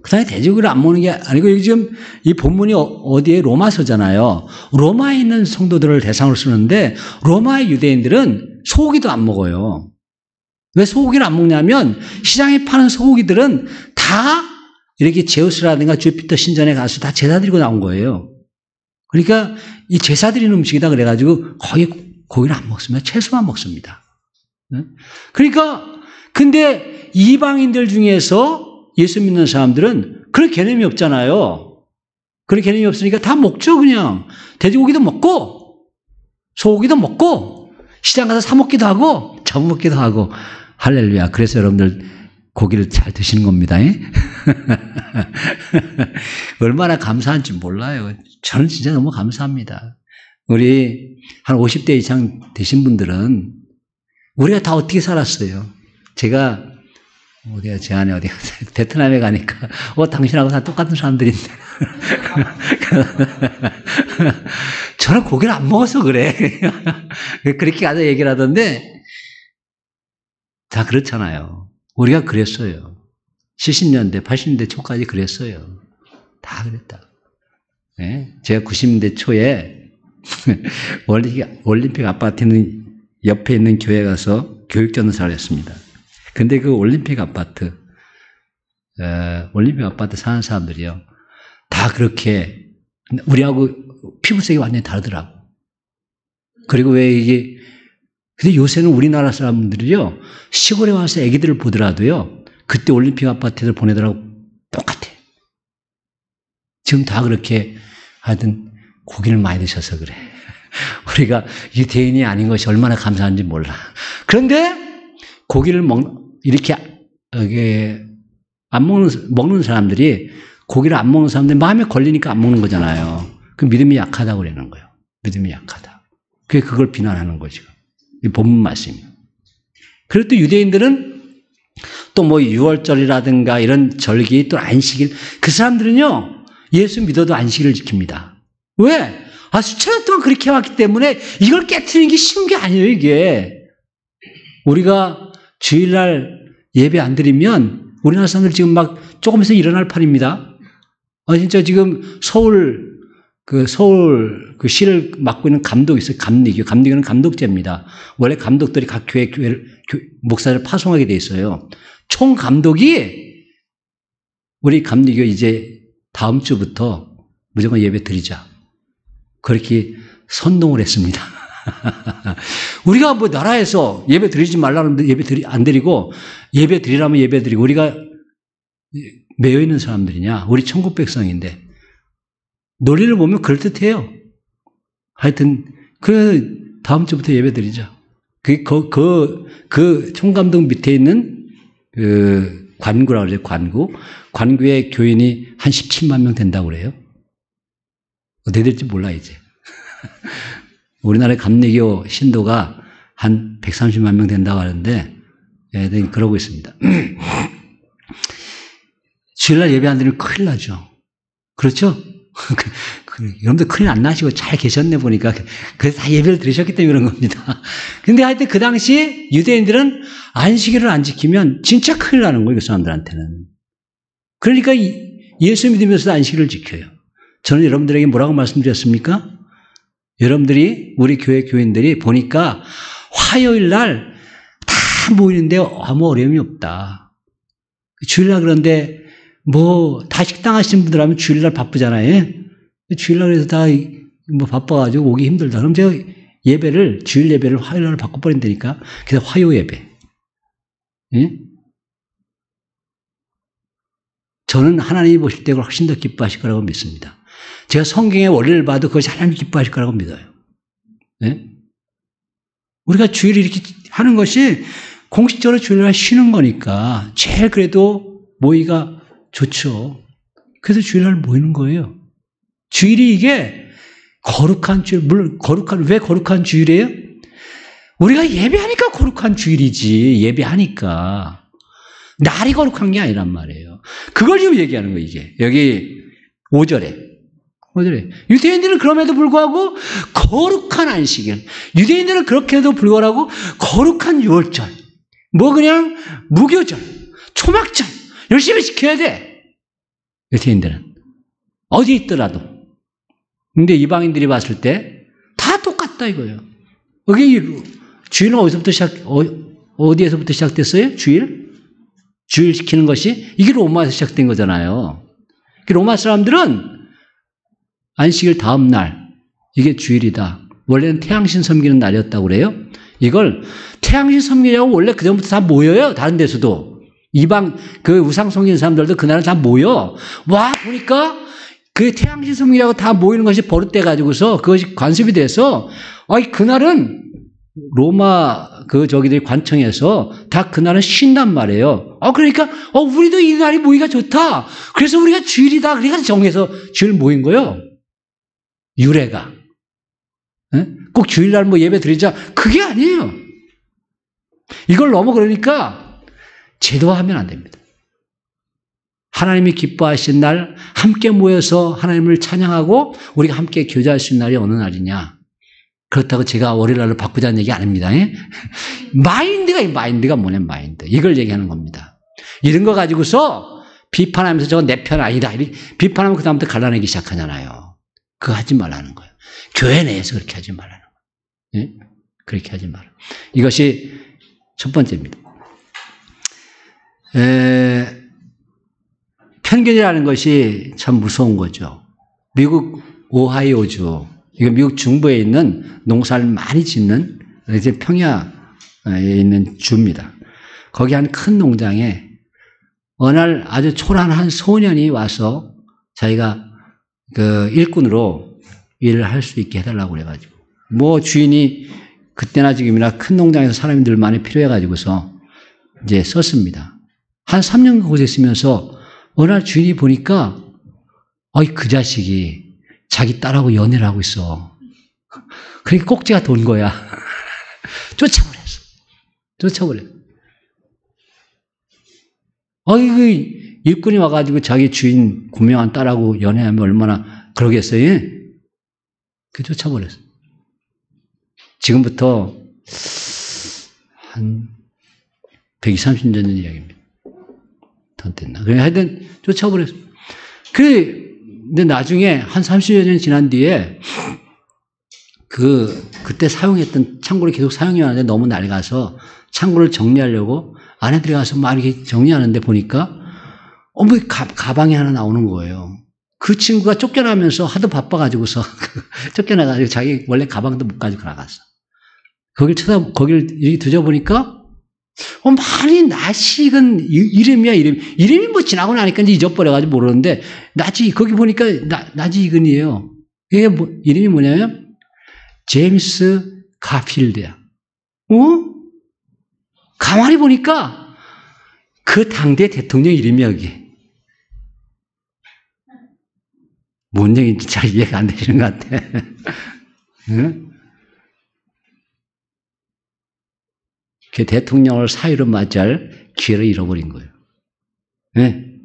그 다음에 돼지고기를 안 먹는 게 아니고, 여기 지금 이 본문이 어디에 로마서잖아요. 로마에 있는 성도들을 대상으로 쓰는데, 로마의 유대인들은 소고기도 안 먹어요. 왜 소고기를 안 먹냐면, 시장에 파는 소고기들은 다 이렇게 제우스라든가 주피터 신전에 가서 다 제사 드리고 나온 거예요. 그러니까 이 제사 드리는 음식이다 그래가지고 거의 고기를 안 먹습니다. 채소만 먹습니다. 그러니까, 근데 이방인들 중에서 예수 믿는 사람들은 그런 개념이 없잖아요. 그런 개념이 없으니까 다 먹죠, 그냥. 돼지고기도 먹고, 소고기도 먹고, 시장 가서 사 먹기도 하고, 잡아먹기도 하고. 할렐루야. 그래서 여러분들 고기를 잘 드시는 겁니다. 얼마나 감사한지 몰라요. 저는 진짜 너무 감사합니다. 우리 한 50대 이상 되신 분들은 우리가 다 어떻게 살았어요? 제가 어디야, 제 안에 어디야, 베트남에 가니까, 당신하고 다 똑같은 사람들인데. 저는 고기를 안 먹어서 그래. 그렇게 가서 얘기를 하던데, 다 그렇잖아요. 우리가 그랬어요. 70년대, 80년대 초까지 그랬어요. 다 그랬다. 네? 제가 90년대 초에 올림픽 아파트 옆에 있는 교회 가서 교육전도사를 했습니다. 근데 그 올림픽 아파트 사는 사람들이요. 다 그렇게, 우리하고 피부색이 완전히 다르더라고. 그리고 근데 요새는 우리나라 사람들이요. 시골에 와서 애기들을 보더라도요. 그때 올림픽 아파트를 보내더라고 똑같아. 지금 다 그렇게 하여튼 고기를 많이 드셔서 그래. 우리가 유대인이 아닌 것이 얼마나 감사한지 몰라. 그런데 고기를 이렇게 안 먹는 사람들이, 고기를 안 먹는 사람들이 마음에 걸리니까 안 먹는 거잖아요. 그 믿음이 약하다고 그러는 거예요. 믿음이 약하다. 그걸 비난하는 거죠. 이 본문 말씀이에요. 그리고 또 유대인들은 또 뭐 유월절이라든가 이런 절기, 또 안식일, 그 사람들은요, 예수 믿어도 안식일을 지킵니다. 왜? 수천 년 동안 그렇게 해왔기 때문에 이걸 깨트리는 게 쉬운 게 아니에요, 이게. 우리가 주일날 예배 안 드리면 우리나라 사람들 지금 막 조금 있으면 일어날 판입니다. 진짜 지금 서울 그 시를 맡고 있는 감독이 있어요. 감리교는 감독제입니다. 원래 감독들이 각 교회를 목사를 파송하게 돼 있어요. 총 감독이 우리 감리교 이제 다음 주부터 무조건 예배 드리자. 그렇게 선동을 했습니다. 우리가 뭐 나라에서 예배 드리지 말라는데 안 드리고, 예배 드리라면 예배 드리고, 우리가 매여 있는 사람들이냐? 우리 천국 백성인데. 논리를 보면 그럴듯해요. 하여튼, 다음 주부터 예배 드리자. 그 총감독 밑에 있는 관구라고 그래요, 관구. 관구의 교인이 한 17만 명 된다고 그래요. 어떻게 될지 몰라, 이제. 우리나라의 감리교 신도가 한 130만 명 된다고 하는데, 그러고 있습니다. 주일날 예배 안 드리면 큰일 나죠. 그렇죠? 여러분들 큰일 안 나시고 잘 계셨네 보니까. 그래서 다 예배를 드리셨기 때문에 그런 겁니다. 근데 하여튼 그 당시 유대인들은 안식일을 안 지키면 진짜 큰일 나는 거예요, 그 사람들한테는. 그러니까 예수 믿으면서도 안식일을 지켜요. 저는 여러분들에게 뭐라고 말씀드렸습니까? 여러분들이, 우리 교회 교인들이 보니까 화요일 날 다 모이는데 아무 어려움이 없다. 주일날 그런데 다 식당 하시는 분들 하면 주일날 바쁘잖아요. 주일날 그래서 다 바빠가지고 오기 힘들다. 그럼 제가 주일 예배를 화요일날 바꿔버린다니까. 그래서 화요 예배. 예? 저는 하나님이 보실 때 그걸 훨씬 더 기뻐하실 거라고 믿습니다. 제가 성경의 원리를 봐도 그것이 하나님 기뻐하실 거라고 믿어요. 네? 우리가 주일을 이렇게 하는 것이 공식적으로 주일날 쉬는 거니까 제일 그래도 모이가 좋죠. 그래서 주일날 모이는 거예요. 주일이 이게 거룩한 주일, 물론 왜 거룩한 주일이에요? 우리가 예배하니까 거룩한 주일이지, 예배하니까. 날이 거룩한 게 아니란 말이에요. 그걸 지금 얘기하는 거예요, 이게. 여기 5절에. 유대인들은 그럼에도 불구하고 거룩한 안식일, 유대인들은 그렇게도 불구하고 거룩한 유월절, 그냥 무교절, 초막절 열심히 지켜야 돼. 유대인들은 어디 있더라도. 근데 이방인들이 봤을 때 다 똑같다 이거예요. 여기 주일은 어디에서부터 시작됐어요? 주일 지키는 것이 이게 로마에서 시작된 거잖아요. 로마 사람들은 안식일 다음 날, 이게 주일이다. 원래는 태양신 섬기는 날이었다고 그래요. 이걸 태양신 섬기려고 원래 그전부터 다 모여요. 다른 데서도. 이방 그 우상 섬기는 사람들도 그날은 다 모여. 와 보니까 그 태양신 섬기라고 다 모이는 것이 버릇돼 가지고서 그것이 관습이 돼서 그날은 로마 저기들이 관청에서 다 그날은 쉰단 말이에요. 그러니까 우리도 이 날이 모이기가 좋다. 그래서 우리가 주일이다. 그러니까 정해서 주일 모인 거예요. 유래가. 꼭 주일날 뭐 예배 드리자. 그게 아니에요. 이걸 너무 그러니까 제도화하면 안 됩니다. 하나님이 기뻐하신 날 함께 모여서 하나님을 찬양하고 우리가 함께 교제할 수 있는 날이 어느 날이냐. 그렇다고 제가 월요일날로 바꾸자는 얘기 아닙니다. 마인드가 뭐냐 마인드. 이걸 얘기하는 겁니다. 이런 거 가지고서 비판하면서 저건 내 편 아니다. 비판하면 그다음부터 갈라내기 시작하잖아요. 그거 하지 말라는 거예요. 교회 내에서 그렇게 하지 말라는 거예요. 그렇게 하지 말라. 이것이 첫 번째입니다. 편견이라는 것이 참 무서운 거죠. 미국 오하이오주, 이거 미국 중부에 있는 농사를 많이 짓는 이제 평야에 있는 주입니다. 거기 한 큰 농장에 어느 날 아주 초란한 소년이 와서 자기가 그 일꾼으로 일을 할 수 있게 해달라고 그래가지고 뭐 주인이 그때나 지금이나 큰 농장에서 사람들 많이 필요해가지고서 이제 썼습니다. 한 3년 그곳에 있으면서 어느 날 주인이 보니까 그 자식이 자기 딸하고 연애를 하고 있어. 그러니까 꼭지가 돈 거야. 쫓아버렸어. 일꾼이 와가지고 자기 주인 고명한 딸하고 연애하면 얼마나 그러겠어요? 쫓아버렸어. 지금부터 한 120, 30년 전 이야기입니다. 더 됐나? 그래, 하여튼 쫓아버렸어. 근데 나중에 한 30여 년 지난 뒤에 그때 사용했던 창고를 계속 사용해 왔는데 너무 낡아서 창고를 정리하려고 안에 들어가서 막 이렇게 정리하는데 보니까 뭐 가방이 하나 나오는 거예요. 그 친구가 쫓겨나면서 하도 바빠가지고서 쫓겨나가지고 자기 원래 가방도 못 가지고 나갔어. 거길 이렇게 뒤져보니까 많이 낯익은 이름이 뭐 지나고 나니까 이제 잊어버려가지고 모르는데 거기 보니까 낯익은이에요. 이게 이름이 뭐냐면 제임스 가필드야. 가만히 보니까 그 당대 대통령 이름이야, 그게. 뭔 얘기인지 잘 이해가 안 되시는 것 같아. 응? 그 대통령을 사위로 맞이할 기회를 잃어버린 거예요. 네?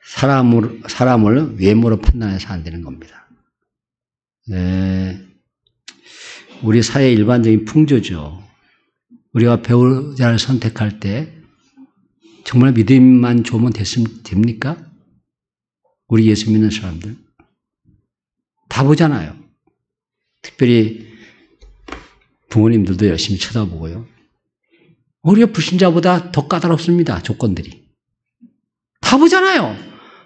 사람을 외모로 판단해서 안 되는 겁니다. 네. 우리 사회의 일반적인 풍조죠. 우리가 배우자를 선택할 때 정말 믿음만 좋으면 됩니까? 우리 예수 믿는 사람들. 다 보잖아요. 특별히 부모님들도 열심히 쳐다보고요. 우리가 불신자보다 더 까다롭습니다. 조건들이. 다 보잖아요.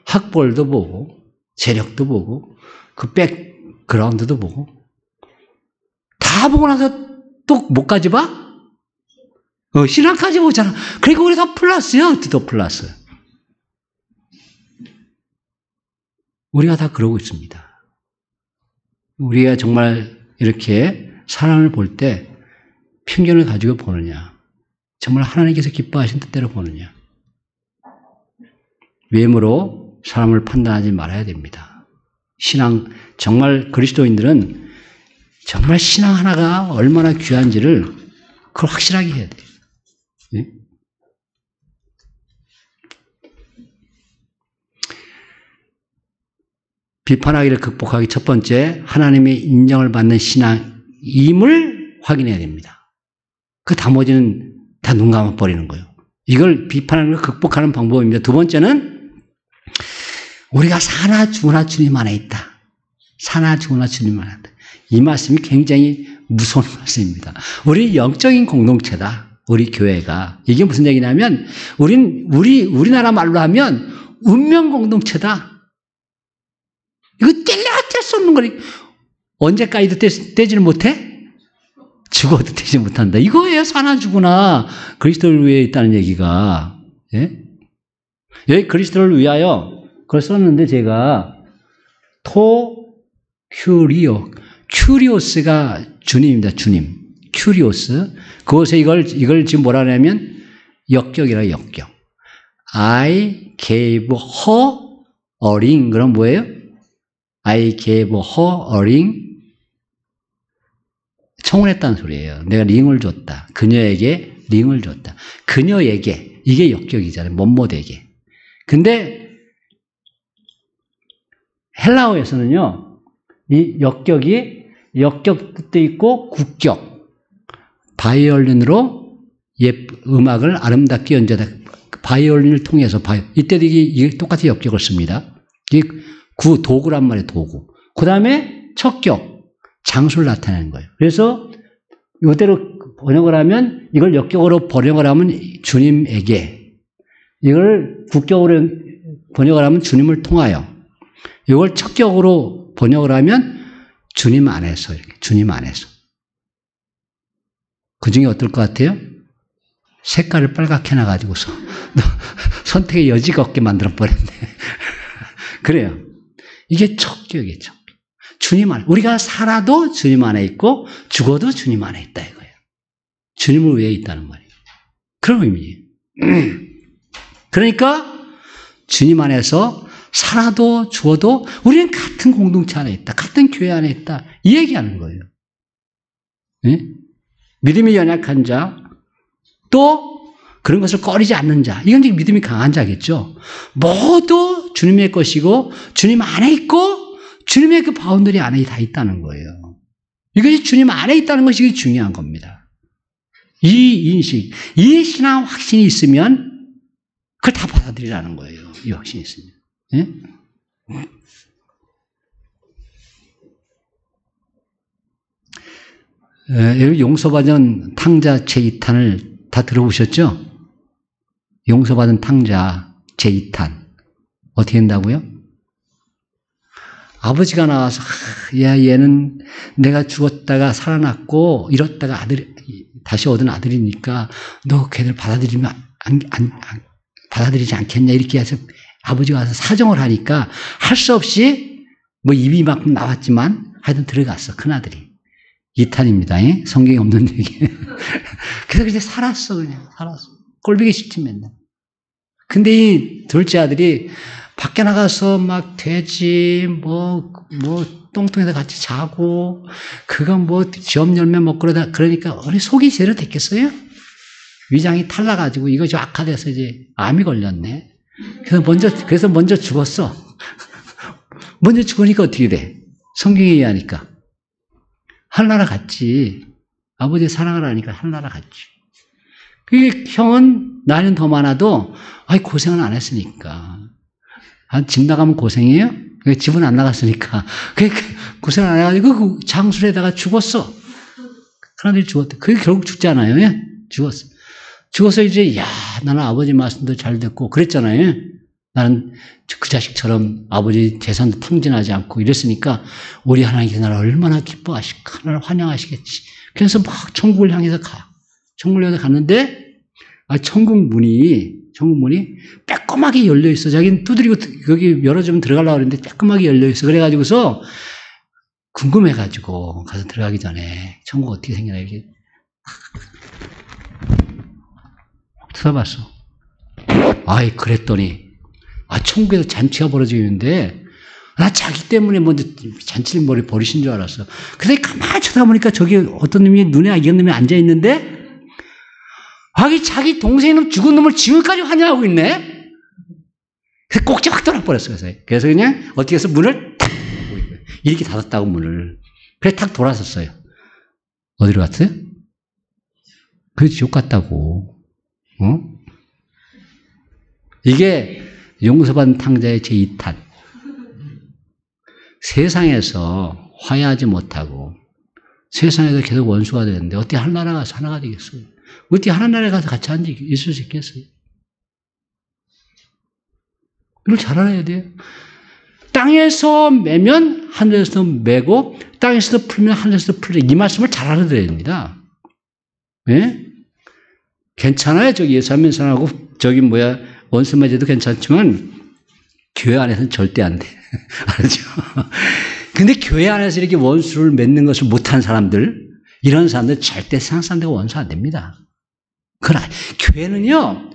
학벌도 보고 재력도 보고 그 백그라운드도 보고 다 보고 나서 또 뭐까지 봐? 신앙까지 보잖아. 그러니까 우리 더 플러스요. 더 플러스. 우리가 다 그러고 있습니다. 우리가 정말 이렇게 사람을 볼 때 편견을 가지고 보느냐, 정말 하나님께서 기뻐하신 뜻대로 보느냐, 외모로 사람을 판단하지 말아야 됩니다. 정말 그리스도인들은 정말 신앙 하나가 얼마나 귀한지를 그걸 확실하게 해야 돼요. 네? 비판하기를 극복하기 첫 번째, 하나님의 인정을 받는 신앙임을 확인해야 됩니다. 그 나머지는 다 눈 감아버리는 거예요. 이걸 비판하는 걸 극복하는 방법입니다. 두 번째는 우리가 사나 죽으나 주님 안에 있다. 사나 죽으나 주님 안에 있다. 이 말씀이 굉장히 무서운 말씀입니다. 우리 영적인 공동체다. 우리 교회가. 이게 무슨 얘기냐면 우리나라 말로 하면 운명 공동체다. 이거 뗄래야 뗄 수 없는 거니. 언제까지도 떼지를 못해? 죽어도 되지 못한다. 이거예요. 사나 죽으나 그리스도를 위해 있다는 얘기가. 예? 여기 그리스도를 위하여 그걸 썼는데 제가 큐리오. 큐리오스가 주님입니다. 주님. 큐리오스. 그것에 이걸 지금 뭐라 하냐면 역격이라 역격. I gave her a ring. 그럼 뭐예요? I gave her a ring. 청혼했다는 소리예요. 내가 링을 줬다. 그녀에게 링을 줬다. 그녀에게. 이게 역격이잖아요. 뭐뭐에게. 근데 헬라어에서는요. 이 역격이 역격 뜻도 있고 국격. 바이올린으로 음악을 아름답게 연주하다. 바이올린을 통해서 이때도 이게 똑같이 역격을 씁니다. 이게 도구란 말이에요. 도구. 그 다음에 척격. 장수를 나타내는 거예요. 그래서 이대로 번역을 하면 이걸 역격으로 번역을 하면 주님에게 이걸 국격으로 번역을 하면 주님을 통하여 이걸 척격으로 번역을 하면 주님 안에서 이렇게 주님 안에서 그 중에 어떨 것 같아요? 색깔을 빨갛게 해놔가지고서 선택의 여지가 없게 만들어버렸네. 그래요. 이게 척격이에요. 척격. 주님 안에 우리가 살아도 주님 안에 있고 죽어도 주님 안에 있다 이거예요. 주님을 위해 있다는 말이에요. 그런 의미예요. 그러니까 주님 안에서 살아도 죽어도 우리는 같은 공동체 안에 있다. 같은 교회 안에 있다. 이 얘기하는 거예요. 네? 믿음이 연약한 자, 또 그런 것을 꺼리지 않는 자. 이건 지금 믿음이 강한 자겠죠. 모두 주님의 것이고 주님 안에 있고 주님의 그 바운더리 안에 다 있다는 거예요. 이것이 주님 안에 있다는 것이 중요한 겁니다. 이 인식, 이 신앙 확신이 있으면 그걸 다 받아들이라는 거예요. 이 확신이 있으면. 예? 여러분 용서받은 탕자 제2탄을 다 들어보셨죠? 용서받은 탕자 제2탄 어떻게 된다고요? 아버지가 나와서 야 얘는 내가 죽었다가 살아났고 잃었다가 다시 얻은 아들이니까 너 걔들 받아들이면 받아들이지 않겠냐 이렇게 해서 아버지가 와서 사정을 하니까 할 수 없이 뭐 입이 막 나왔지만 하여튼 들어갔어 큰아들이. 2탄입니다. 성경에 없는 얘기. 그래서 그냥 살았어 그냥 살았어. 꼴보기 싫지 맨날. 근데 이 둘째 아들이 밖에 나가서 막 돼지 똥통에서 같이 자고 그건 지업 열매 먹고 그러니까 어리 속이 제대로 됐겠어요? 위장이 탈나가지고 이것이 악화돼서 이제 암이 걸렸네. 그래서 먼저 죽었어. 먼저 죽으니까 어떻게 돼? 성경에 의하니까 하늘나라 갔지. 아버지의 사랑을 하니까 하늘나라 갔지. 그게 형은 나이는 더 많아도 고생은 안 했으니까. 집 나가면 고생이에요? 집은 안 나갔으니까. 고생 안 해가지고 그 장술에다가 죽었어. 큰아들이 죽었대. 그게 결국 죽잖아요. 예? 죽었어. 죽어서 이제 나는 아버지 말씀도 잘 듣고 그랬잖아요. 나는 그 자식처럼 아버지 재산도 탕진하지 않고 이랬으니까 우리 하나님께서 나를 얼마나 기뻐하실까. 나를 환영하시겠지. 그래서 막 천국을 향해서 가. 천국을 향해서 갔는데 천국 문이 빼꼼하게 열려 있어. 자기는 두드리고 여기 열어주면 들어가려고 그랬는데 빼꼼하게 열려 있어. 그래가지고서 궁금해가지고 가서 들어가기 전에 천국 어떻게 생겨나 이렇게 쳐다봤어. 그랬더니 천국에서 잔치가 벌어지는데 나 자기 때문에 먼저 잔치를 버리신 줄 알았어. 근데 가만히 쳐다보니까 저기 어떤 놈이 눈에 익은 놈이 앉아있는데 자기 동생이놈 죽은 놈을 지금까지 환영하고 있네. 그래서 꼭지 확 돌아버렸어. 그래서 그냥 어떻게 해서 문을 탁 이렇게 닫았다고 문을. 그래서 탁 돌아섰어요. 어디로 갔어요? 그래서 지옥 갔다고. 이게 용서받은 탕자의 제2탄. 세상에서 화해하지 못하고 세상에서 계속 원수가 되는데 어떻게 하나나라 가서 하나가 되겠어요? 어떻게 하나나라에 가서 같이 앉아 있을 수 있겠어요? 이걸 잘 알아야 돼요. 땅에서 매면 하늘에서 매고 땅에서 풀면 하늘에서 풀려. 이 말씀을 잘 알아들어야 됩니다. 예? 괜찮아요. 저기 예수 안 믿는 사람하고 저기 원수 맺어도 괜찮지만 교회 안에서는 절대 안 돼. 알죠? 근데 교회 안에서 이렇게 원수를 맺는 것을 못하는 사람들, 이런 사람들 절대 세상 사람들과 원수 안 됩니다. 그러나 교회는요,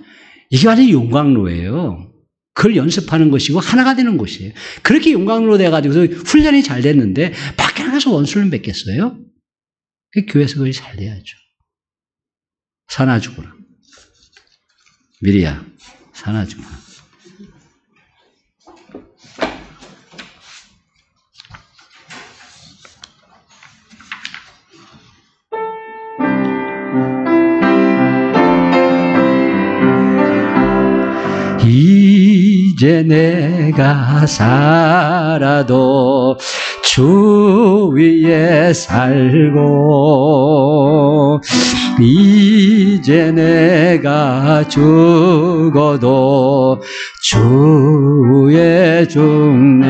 이게 완전히 용광로예요. 그걸 연습하는 것이고 하나가 되는 곳이에요. 그렇게 용광로로 돼가지고 훈련이 잘 됐는데 밖에 나가서 원수를 맺겠어요? 교회에서 그것이 잘 돼야죠. 사나 죽어라. 미리야, 사나 죽어라. 이제 내가 살아도 주 위에 살고 이제 내가 죽어도 주의 죽네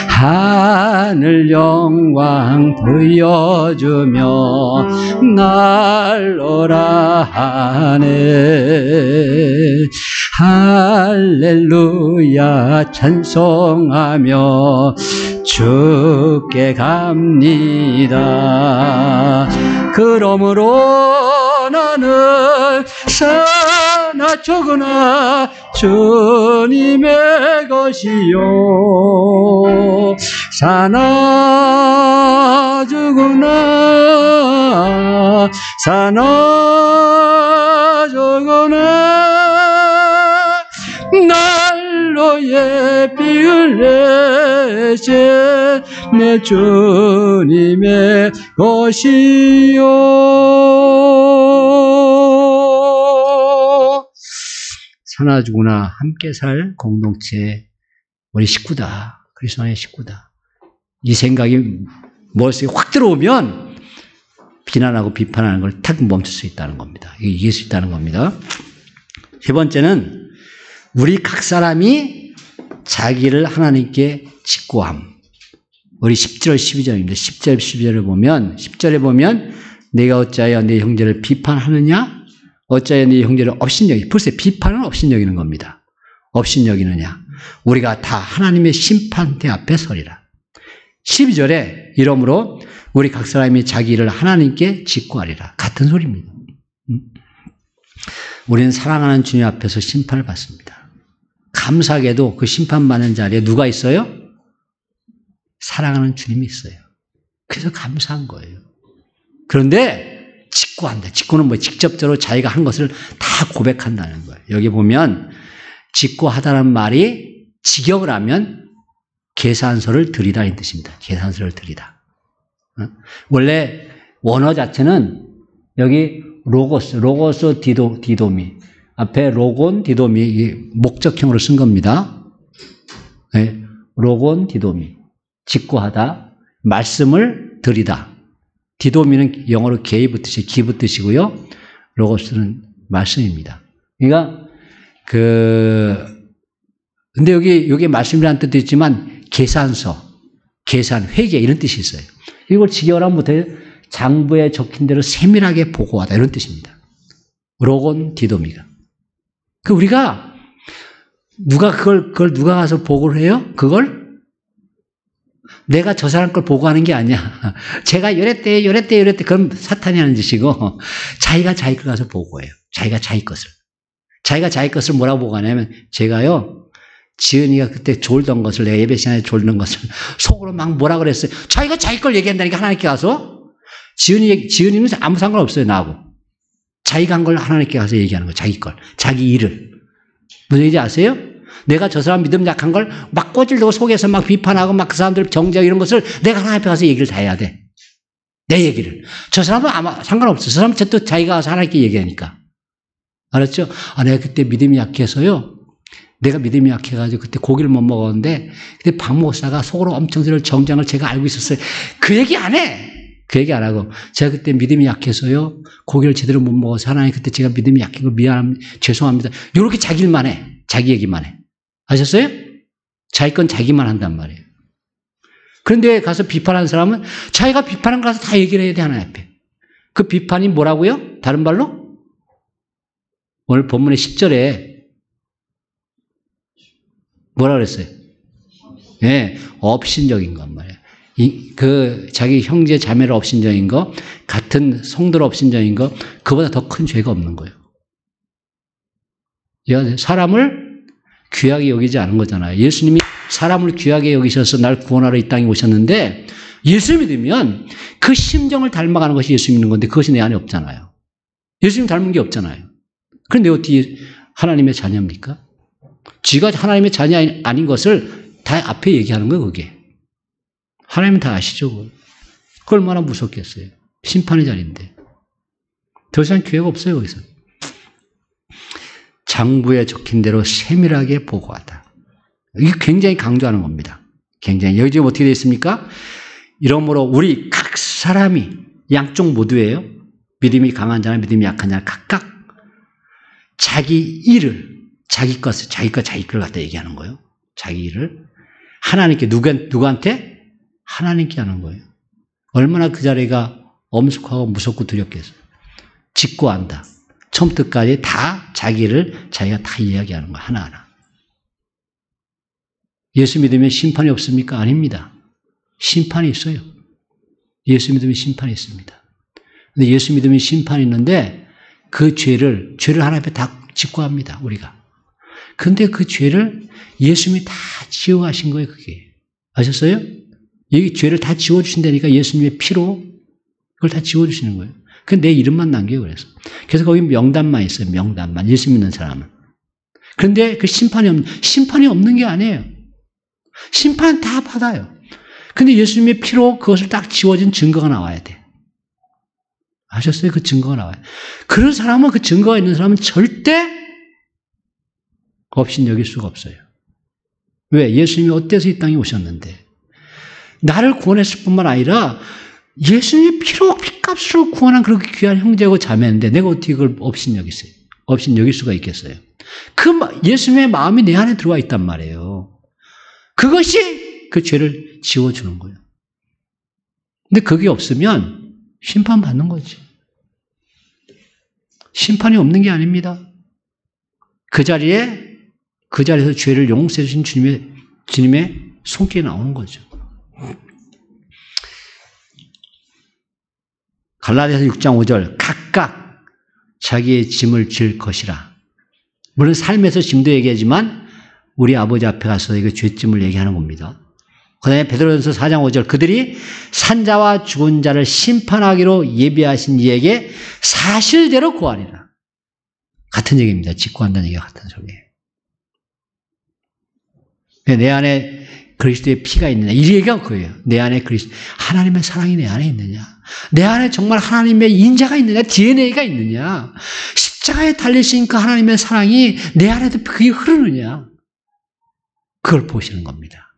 하늘 영광 보여주며 날로라 하네 할렐루야 찬송하며 주께 갑니다. 그러므로 나는 사나 죽으나 주님의 것이요 사나 죽으나 사나 죽으나 날로 예비를 내세 내 주님의 것이요. 사나 죽으나 함께 살 공동체 우리 식구다. 그리스도 안의 식구다. 이 생각이 머릿속에 확 들어오면 비난하고 비판하는 걸 탁 멈출 수 있다는 겁니다. 이길 수 있다는 겁니다. 세 번째는 우리 각 사람이 자기를 하나님께 직고함. 우리 10절 12절입니다. 10절 12절을 보면 10절에 보면 내가 어찌하여 내 형제를 비판하느냐? 어찌하여 네 형제를 업신여기. 벌써 비판은 업신여기는 겁니다. 업신여기느냐? 우리가 다 하나님의 심판대 앞에 서리라. 12절에 이러므로 우리 각 사람이 자기 일을 하나님께 직고하리라. 같은 소리입니다. 우리는 사랑하는 주님 앞에서 심판을 받습니다. 감사하게도 그 심판받는 자리에 누가 있어요? 사랑하는 주님이 있어요. 그래서 감사한 거예요. 그런데 직고한다. 직고는 뭐 직접적으로 자기가 한 것을 다 고백한다는 거예요. 여기 보면 직고하다는 말이 직역을 하면 계산서를 드리다 이 뜻입니다. 계산서를 드리다. 원래 원어 자체는 여기 로고스 디도미 앞에 로곤 디도미 목적형으로 쓴 겁니다. 네, 로곤 디도미 직고하다 말씀을 드리다. 디도미는 영어로 gave 뜻이 give 뜻이고요. 로고스는 말씀입니다. 그러니까 근데 여기 말씀이라는 뜻도 있지만 계산서, 계산, 회계 이런 뜻이 있어요. 이걸 직역을 하면 못해요. 장부에 적힌 대로 세밀하게 보고하다 이런 뜻입니다. 로곤 디도미가. 우리가 누가 그걸 누가 가서 보고를 해요? 그걸 내가 저 사람 걸 보고하는 게 아니야. 제가 이랬대. 그럼 사탄이 하는 짓이고 자기가 자기 걸 가서 보고해요. 자기가 자기 것을 뭐라고 보고하냐면 제가요. 지은이가 그때 졸던 것을 내가 예배 시간에 졸던 것을 속으로 막 뭐라 그랬어요. 자기가 자기 걸 얘기한다니까 하나님께 가서 지은이는 아무 상관없어요. 나하고. 자기가 한 걸 하나님께 가서 얘기하는 거예요. 자기 걸. 자기 일을. 무슨 얘기인지 아세요? 내가 저 사람 믿음 약한 걸 막 꼬질대고 속에서 막 비판하고 막 그 사람들 정죄하고 이런 것을 내가 하나님 앞에 가서 얘기를 다 해야 돼. 내 얘기를. 저 사람은 아마 상관없어. 저 사람은 또 자기가 가서 하나님께 얘기하니까. 알았죠? 내가 그때 믿음이 약해서요. 내가 믿음이 약해가지고 그때 고기를 못 먹었는데 그때 박 목사가 속으로 엄청 들을 정장을 제가 알고 있었어요. 그 얘기 안 해. 그 얘기 안 하고 제가 그때 믿음이 약해서요. 고기를 제대로 못 먹어서 하나님 그때 제가 믿음이 약한 걸 죄송합니다. 이렇게 자기 일만 해. 자기 얘기만 해. 아셨어요? 자기 건 자기만 한단 말이에요. 그런데 가서 비판하는 사람은 자기가 비판한 거 가서 다 얘기를 해야 돼 하나님 앞에. 그 비판이 뭐라고요? 다른 말로? 오늘 본문의 10절에 뭐라 그랬어요? 예, 업신적인 것 말이에요. 자기 형제 자매를 업신적인 거, 같은 성도를 업신적인 거, 그보다 더 큰 죄가 없는 거예요. 사람을 귀하게 여기지 않은 거잖아요. 예수님이 사람을 귀하게 여기셔서 날 구원하러 이 땅에 오셨는데, 예수 믿으면 그 심정을 닮아가는 것이 예수 믿는 건데, 그것이 내 안에 없잖아요. 예수님 닮은 게 없잖아요. 그런데 어떻게 하나님의 자녀입니까? 지가 하나님의 자녀 아닌 것을 다 앞에 얘기하는 거예요, 그게. 하나님은 다 아시죠, 그걸. 그 얼마나 무섭겠어요. 심판의 자리인데. 더 이상 기회가 없어요, 거기서. 장부에 적힌 대로 세밀하게 보고하다. 이게 굉장히 강조하는 겁니다. 굉장히. 여기 지금 어떻게 되어 있습니까? 이러므로 우리 각 사람이 양쪽 모두예요. 믿음이 강한 자나 믿음이 약한 자나 각각 자기 일을, 자기 것을, 자기 걸 갖다 얘기하는 거예요. 자기 일을. 하나님께, 누구한테? 하나님께 하는 거예요. 얼마나 그 자리가 엄숙하고 무섭고 두렵겠어요. 직고한다. 처음부터까지 다 자기를 자기가 다 이야기하는 거예요. 하나하나. 예수 믿으면 심판이 없습니까? 아닙니다. 심판이 있어요. 예수 믿으면 심판이 있습니다. 근데 예수 믿으면 심판이 있는데 그 죄를 하나님 앞에 다 직고합니다. 우리가. 근데 그 죄를 예수님이 다 지워가신 거예요. 그게. 아셨어요? 여기 죄를 다 지워주신다니까 예수님의 피로 그걸 다 지워주시는 거예요. 그 내 이름만 남겨요. 그래서 거기 명단만 있어요. 명단만. 예수 믿는 사람은. 그런데 그 심판이 없는 게 아니에요. 심판은 다 받아요. 근데 예수님의 피로 그것을 딱 지워진 증거가 나와야 돼. 아셨어요? 그 증거가 나와요. 그런 사람은, 그 증거가 있는 사람은 절대 업신여길 수가 없어요. 왜? 예수님이 어때서 이 땅에 오셨는데 나를 구원했을 뿐만 아니라 예수님의 피로 피값으로 구원한 그렇게 귀한 형제고 자매인데 내가 어떻게 그걸 업신여기겠어요? 업신여길 수가 있겠어요? 예수님의 마음이 내 안에 들어와 있단 말이에요. 그것이 그 죄를 지워주는 거예요. 근데 그게 없으면 심판받는 거지. 심판이 없는 게 아닙니다. 그 자리에서 죄를 용서해 주신 주님의 손길이 나오는 거죠. 갈라디아서 6장 5절 각각 자기의 짐을 질 것이라. 물론 삶에서 짐도 얘기하지만 우리 아버지 앞에 가서 이거 죄짐을 얘기하는 겁니다. 그 다음에 베드로전서 4장 5절 그들이 산자와 죽은 자를 심판하기로 예비하신 이에게 사실대로 구하리라. 같은 얘기입니다. 직구한다는 얘기가 같은 소리예요. 내 안에 그리스도의 피가 있느냐. 이 얘기가 그거예요. 내 안에 하나님의 사랑이 내 안에 있느냐. 내 안에 정말 하나님의 인자가 있느냐. DNA가 있느냐. 십자가에 달리신 그 하나님의 사랑이 내 안에도 그게 흐르느냐. 그걸 보시는 겁니다.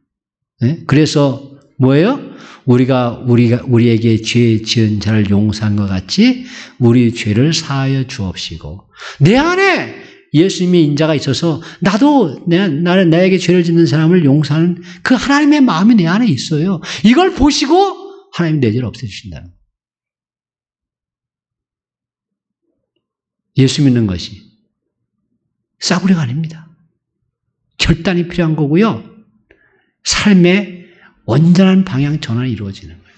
네? 그래서 뭐예요? 우리에게 죄 지은 자를 용서한 것 같이 우리 죄를 사하여 주옵시고 내 안에 예수님의 인자가 있어서 나도 나에게 죄를 짓는 사람을 용서하는 그 하나님의 마음이 내 안에 있어요. 이걸 보시고 하나님 내 죄를 없애주신다는 거예요. 예수 믿는 것이 싸구려가 아닙니다. 결단이 필요한 거고요. 삶의 온전한 방향 전환이 이루어지는 거예요.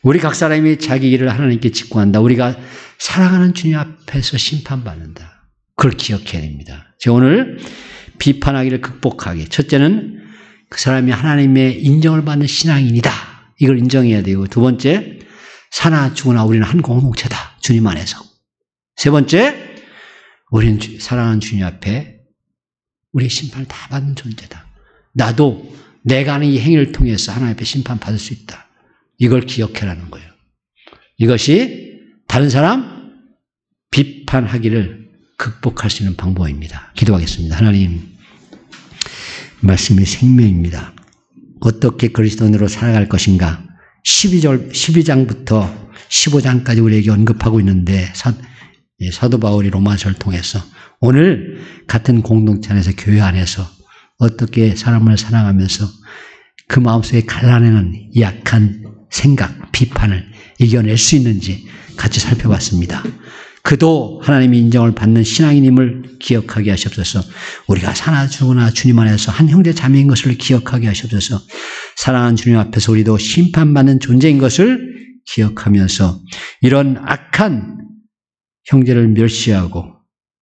우리 각 사람이 자기 일을 하나님께 직구한다. 우리가 사랑하는 주님 앞에서 심판받는다. 그걸 기억해야 됩니다. 제가 오늘 비판하기를 극복하기. 첫째는 그 사람이 하나님의 인정을 받는 신앙인이다. 이걸 인정해야 되고 두 번째, 사나 죽으나 우리는 한 공동체다. 주님 안에서. 세 번째, 우리는 사랑하는 주님 앞에 우리의 심판을 다 받는 존재다. 나도 내가 하는 이 행위를 통해서 하나님 앞에 심판받을 수 있다. 이걸 기억해라는 거예요. 이것이 다른 사람 비판하기를 극복할 수 있는 방법입니다. 기도하겠습니다. 하나님, 말씀이 생명입니다. 어떻게 그리스도인으로 살아갈 것인가? 12장부터 15장까지 우리에게 언급하고 있는데 사도 바울이 로마서를 통해서 오늘 같은 공동체 안에서 교회 안에서 어떻게 사람을 사랑하면서 그 마음속에 갈라내는 약한 생각, 비판을 이겨낼 수 있는지 같이 살펴봤습니다. 그도 하나님의 인정을 받는 신앙인임을 기억하게 하시옵소서. 우리가 사나 죽으나 주님 안에서 한 형제 자매인 것을 기억하게 하시옵소서. 사랑하는 주님 앞에서 우리도 심판받는 존재인 것을 기억하면서 이런 악한 형제를 멸시하고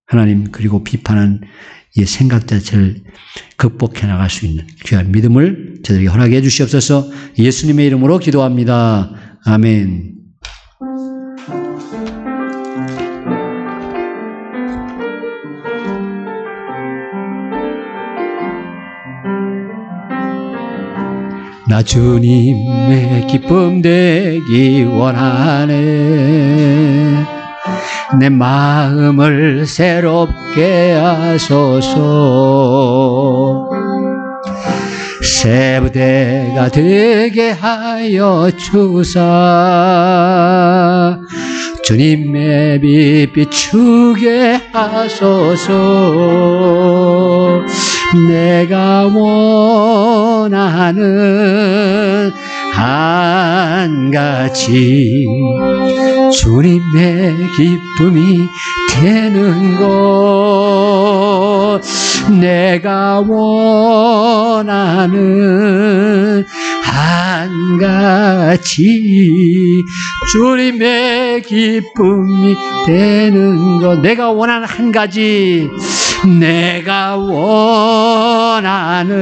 하나님 그리고 비판하는 이 생각 자체를 극복해 나갈 수 있는 귀한 믿음을 저들에게 허락해 주시옵소서. 예수님의 이름으로 기도합니다. 아멘. 나 주님의 기쁨 되기 원하네. 내 마음을 새롭게 하소서. 새 부대가 되게 하여 주사. 주님의 빛 비추게 하소서. 내가 원하는 한 가지 주님의 기쁨이 되는 것. 내가 원하는 한 가지 주님의 기쁨이 되는 것. 내가 원하는 한 가지. 내가 원하는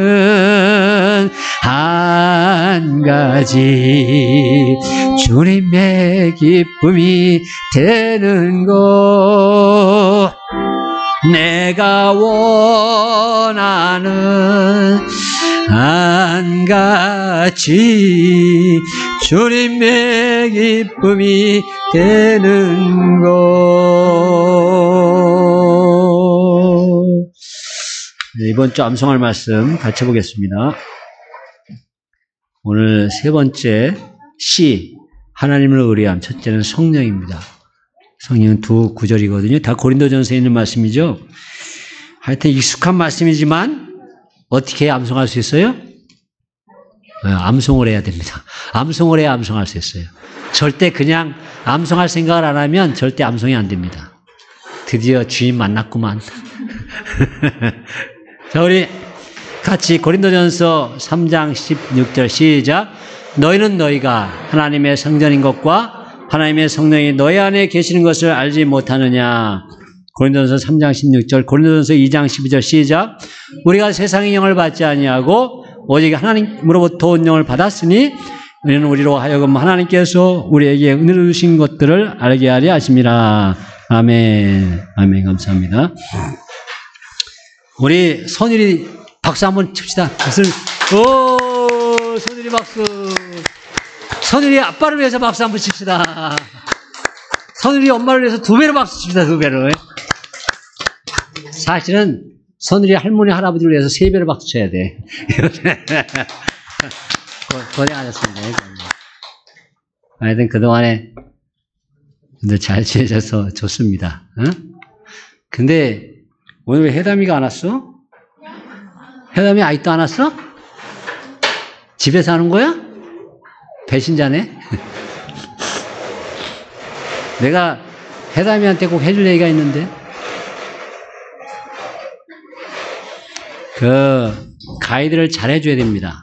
한 가지 주님의 기쁨이 되는 것. 내가 원하는 한 가지 주님의 기쁨이 되는 것. 이번 주 암송할 말씀 같이 보겠습니다. 오늘 세 번째 시 하나님을 의뢰함. 첫째는 성령입니다. 성령은 두 구절이거든요. 다 고린도전서에 있는 말씀이죠. 하여튼 익숙한 말씀이지만 어떻게 암송할 수 있어요? 암송을 해야 됩니다. 암송을 해야 암송할 수 있어요. 절대 그냥 암송할 생각을 안 하면 절대 암송이 안 됩니다. 드디어 주인 만났구만. 자, 우리 같이 고린도전서 3장 16절 시작. 너희는 너희가 하나님의 성전인 것과 하나님의 성령이 너희 안에 계시는 것을 알지 못하느냐. 고린도전서 3장 16절, 고린도전서 2장 12절 시작. 우리가 세상의 영을 받지 아니하고 오직 하나님으로부터 온 영을 받았으니 우리는 우리로 하여금 하나님께서 우리에게 은혜를 주신 것들을 알게 하려 하심이라. 아멘. 아멘. 감사합니다. 우리 선율이 박수 한번 칩시다. 박수. 오, 선율이 박수. 선율이 아빠를 위해서 박수 한번 칩시다. 선율이 엄마를 위해서 두 배로 박수 칩시다. 두 배로. 사실은 선율이 할머니 할아버지를 위해서 세 배로 박수 쳐야 돼. 고생하셨습니다. 하여튼 그동안에 잘 지내셔서 좋습니다. 근데 오늘 왜 해담이가 안 왔어? 해담이 아직도 안 왔어? 집에서 하는 거야? 배신자네? 내가 해담이한테 꼭 해줄 얘기가 있는데, 가이드를 잘 해줘야 됩니다.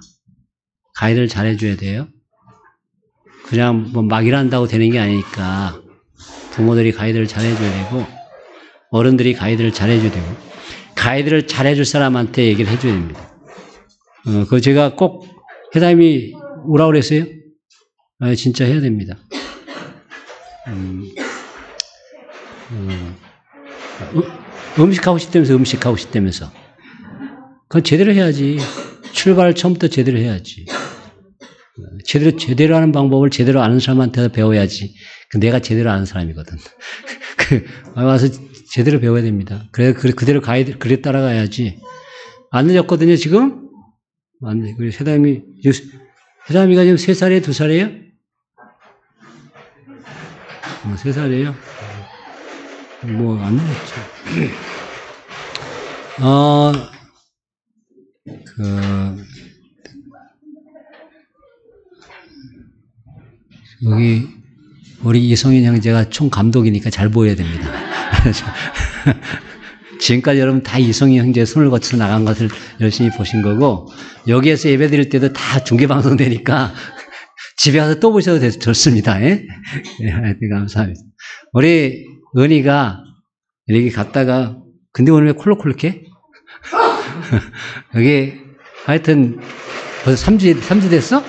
가이드를 잘 해줘야 돼요. 그냥 뭐 막 일한다고 되는 게 아니니까 부모들이 가이드를 잘 해줘야 되고, 어른들이 가이드를 잘 해줘야 되고, 가이드를 잘 해줄 사람한테 얘기를 해줘야 됩니다. 그거 제가 꼭 해담이 오라고 그랬어요? 진짜 해야 됩니다. 음식하고 싶다면서, 음식하고 싶다면서. 그건 제대로 해야지. 출발을 처음부터 제대로 해야지. 제대로 하는 방법을 제대로 아는 사람한테 배워야지. 내가 제대로 아는 사람이거든. 와서 제대로 배워야 됩니다. 그대로 가이드, 그래 따라가야지. 안 늦었거든요, 지금? 안 돼. 그리고 해담이가 지금 3살이에요? 2살이에요? 3살이에요? 뭐, 안 늦었죠. 여기 우리 이성인 형제가 총감독이니까 잘 보여야 됩니다. 지금까지 여러분 다 이성인 형제의 손을 거쳐서 나간 것을 열심히 보신 거고, 여기에서 예배 드릴 때도 다 중계방송 되니까 집에 가서 또 보셔도 좋습니다. 예? 네, 하여튼 감사합니다. 우리 은희가 이렇게 갔다가, 근데 오늘 왜 콜록콜록해? 여기 하여튼 벌써 3주 됐어?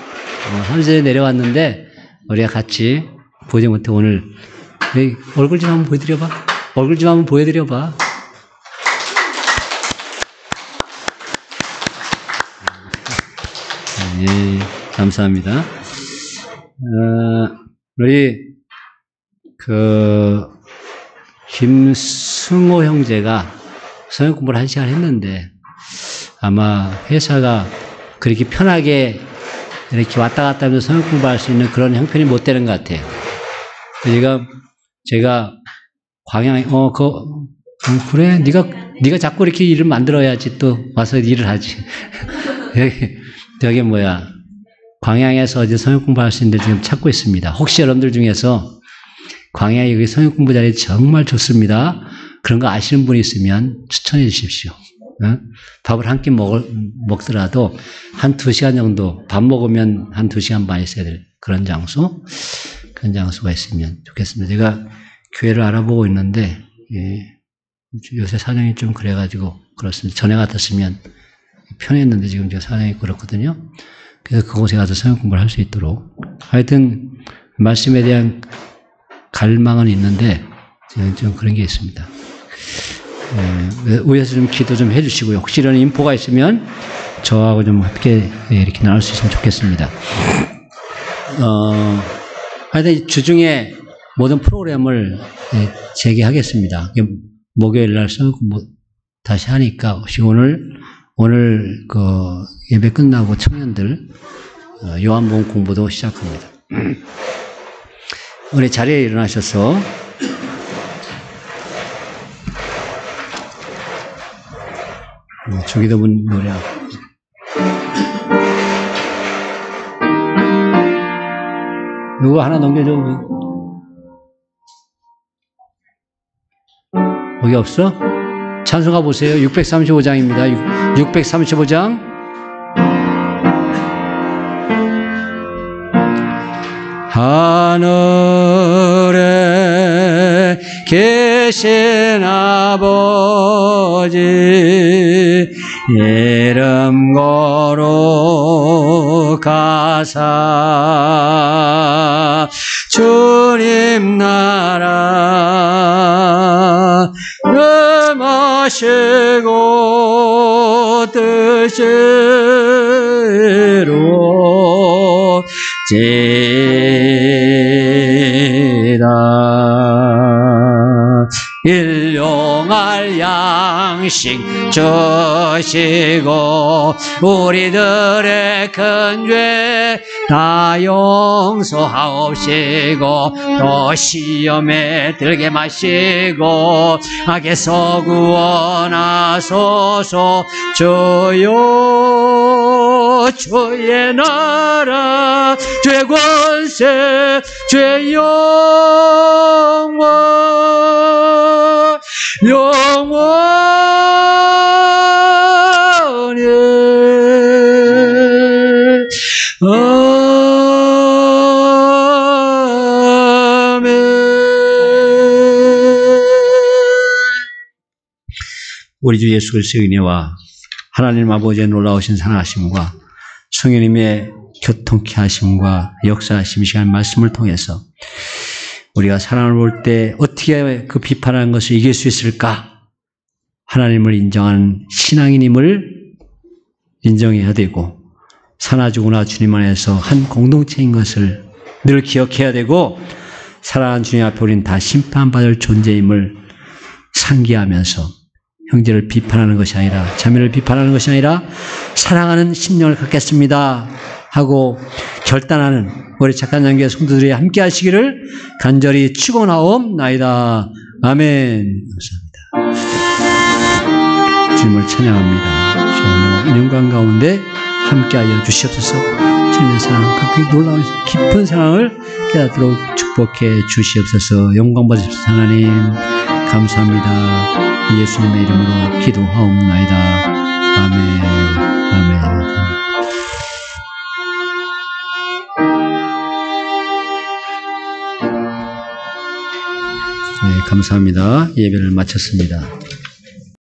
3주에 내려왔는데 우리가 같이 보지 못해 오늘 얼굴 좀 한번 보여드려봐. 얼굴 좀 한번 보여드려봐. 예, 감사합니다. 우리 김승호 형제가 성경 공부를 1시간 했는데 아마 회사가 그렇게 편하게 이렇게 왔다 갔다 하면서 성경 공부할 수 있는 그런 형편이 못 되는 것 같아요. 제가 광양, 그래? 네가 자꾸 이렇게 일을 만들어야지 또 와서 일을 하지. 여기 광양에서 이제 성경 공부할 수 있는 데 지금 찾고 있습니다. 혹시 여러분들 중에서 광양에 여기 성경 공부 자리 정말 좋습니다. 그런 거 아시는 분이 있으면 추천해 주십시오. 밥을 한 끼 먹더라도 한 2시간 정도, 밥 먹으면 한 2시간 반 있어야 될 그런 장소가 있으면 좋겠습니다. 제가 교회를 알아보고 있는데, 요새 사정이 좀 그래가지고 그렇습니다. 전에 같았으면 편했는데 지금 제가 사정이 그렇거든요. 그래서 그곳에 가서 성경 공부를 할 수 있도록. 하여튼, 말씀에 대한 갈망은 있는데, 좀 그런 게 있습니다. 위에서 좀 기도 좀 해주시고요. 혹시 이런 인포가 있으면 저하고 좀 함께 이렇게 나눌 수 있으면 좋겠습니다. 하여튼 주중에 모든 프로그램을 재개하겠습니다. 목요일 날 성경 다시 하니까 혹시 오늘 예배 끝나고 청년들 요한복음 공부도 시작합니다. 우리 자리에 일어나셔서 주기도문 노래하고 이거 하나 넘겨줘. 거기 없어? 찬송가 보세요. 635장입니다. 635장. 하늘에 계신 아버지 이름 거룩하사 주님 나라 마시고 뜻대로 지다 일용할 양식 주시고 우리들의 큰 죄 다 용서하옵시고 또 시험에 들게 마시고 악에서 구원하소서. 주여 주의 나라 주의 권세 주의 영원 영원히 아멘. 우리 주 예수 그리스도의 은혜와 하나님 아버지의 놀라우신 사랑하심과 성령님의 교통케 하심과 역사하심 시간 말씀을 통해서 우리가 사랑을 볼 때 어떻게 그 비판하는 것을 이길 수 있을까? 하나님을 인정하는 신앙인임을 인정해야 되고 사나주구나 주님 안에서 한 공동체인 것을 늘 기억해야 되고 사랑하는 주님 앞에 우리는 다 심판받을 존재임을 상기하면서 형제를 비판하는 것이 아니라 자매를 비판하는 것이 아니라 사랑하는 심령을 갖겠습니다 하고 결단하는 우리 착한 장교의 성도들이 함께 하시기를 간절히 축원하옵나이다. 아멘. 감사합니다. 주님을 찬양합니다. 주님 영광 가운데 함께하여 주시옵소서. 넘치는 사랑, 그 놀라운 깊은 사랑을 깨닫도록 축복해 주시옵소서. 영광 받으십시오. 하나님 감사합니다. 예수님의 이름으로 기도하옵나이다. 아멘. 아멘. 네, 감사합니다. 예배를 마쳤습니다.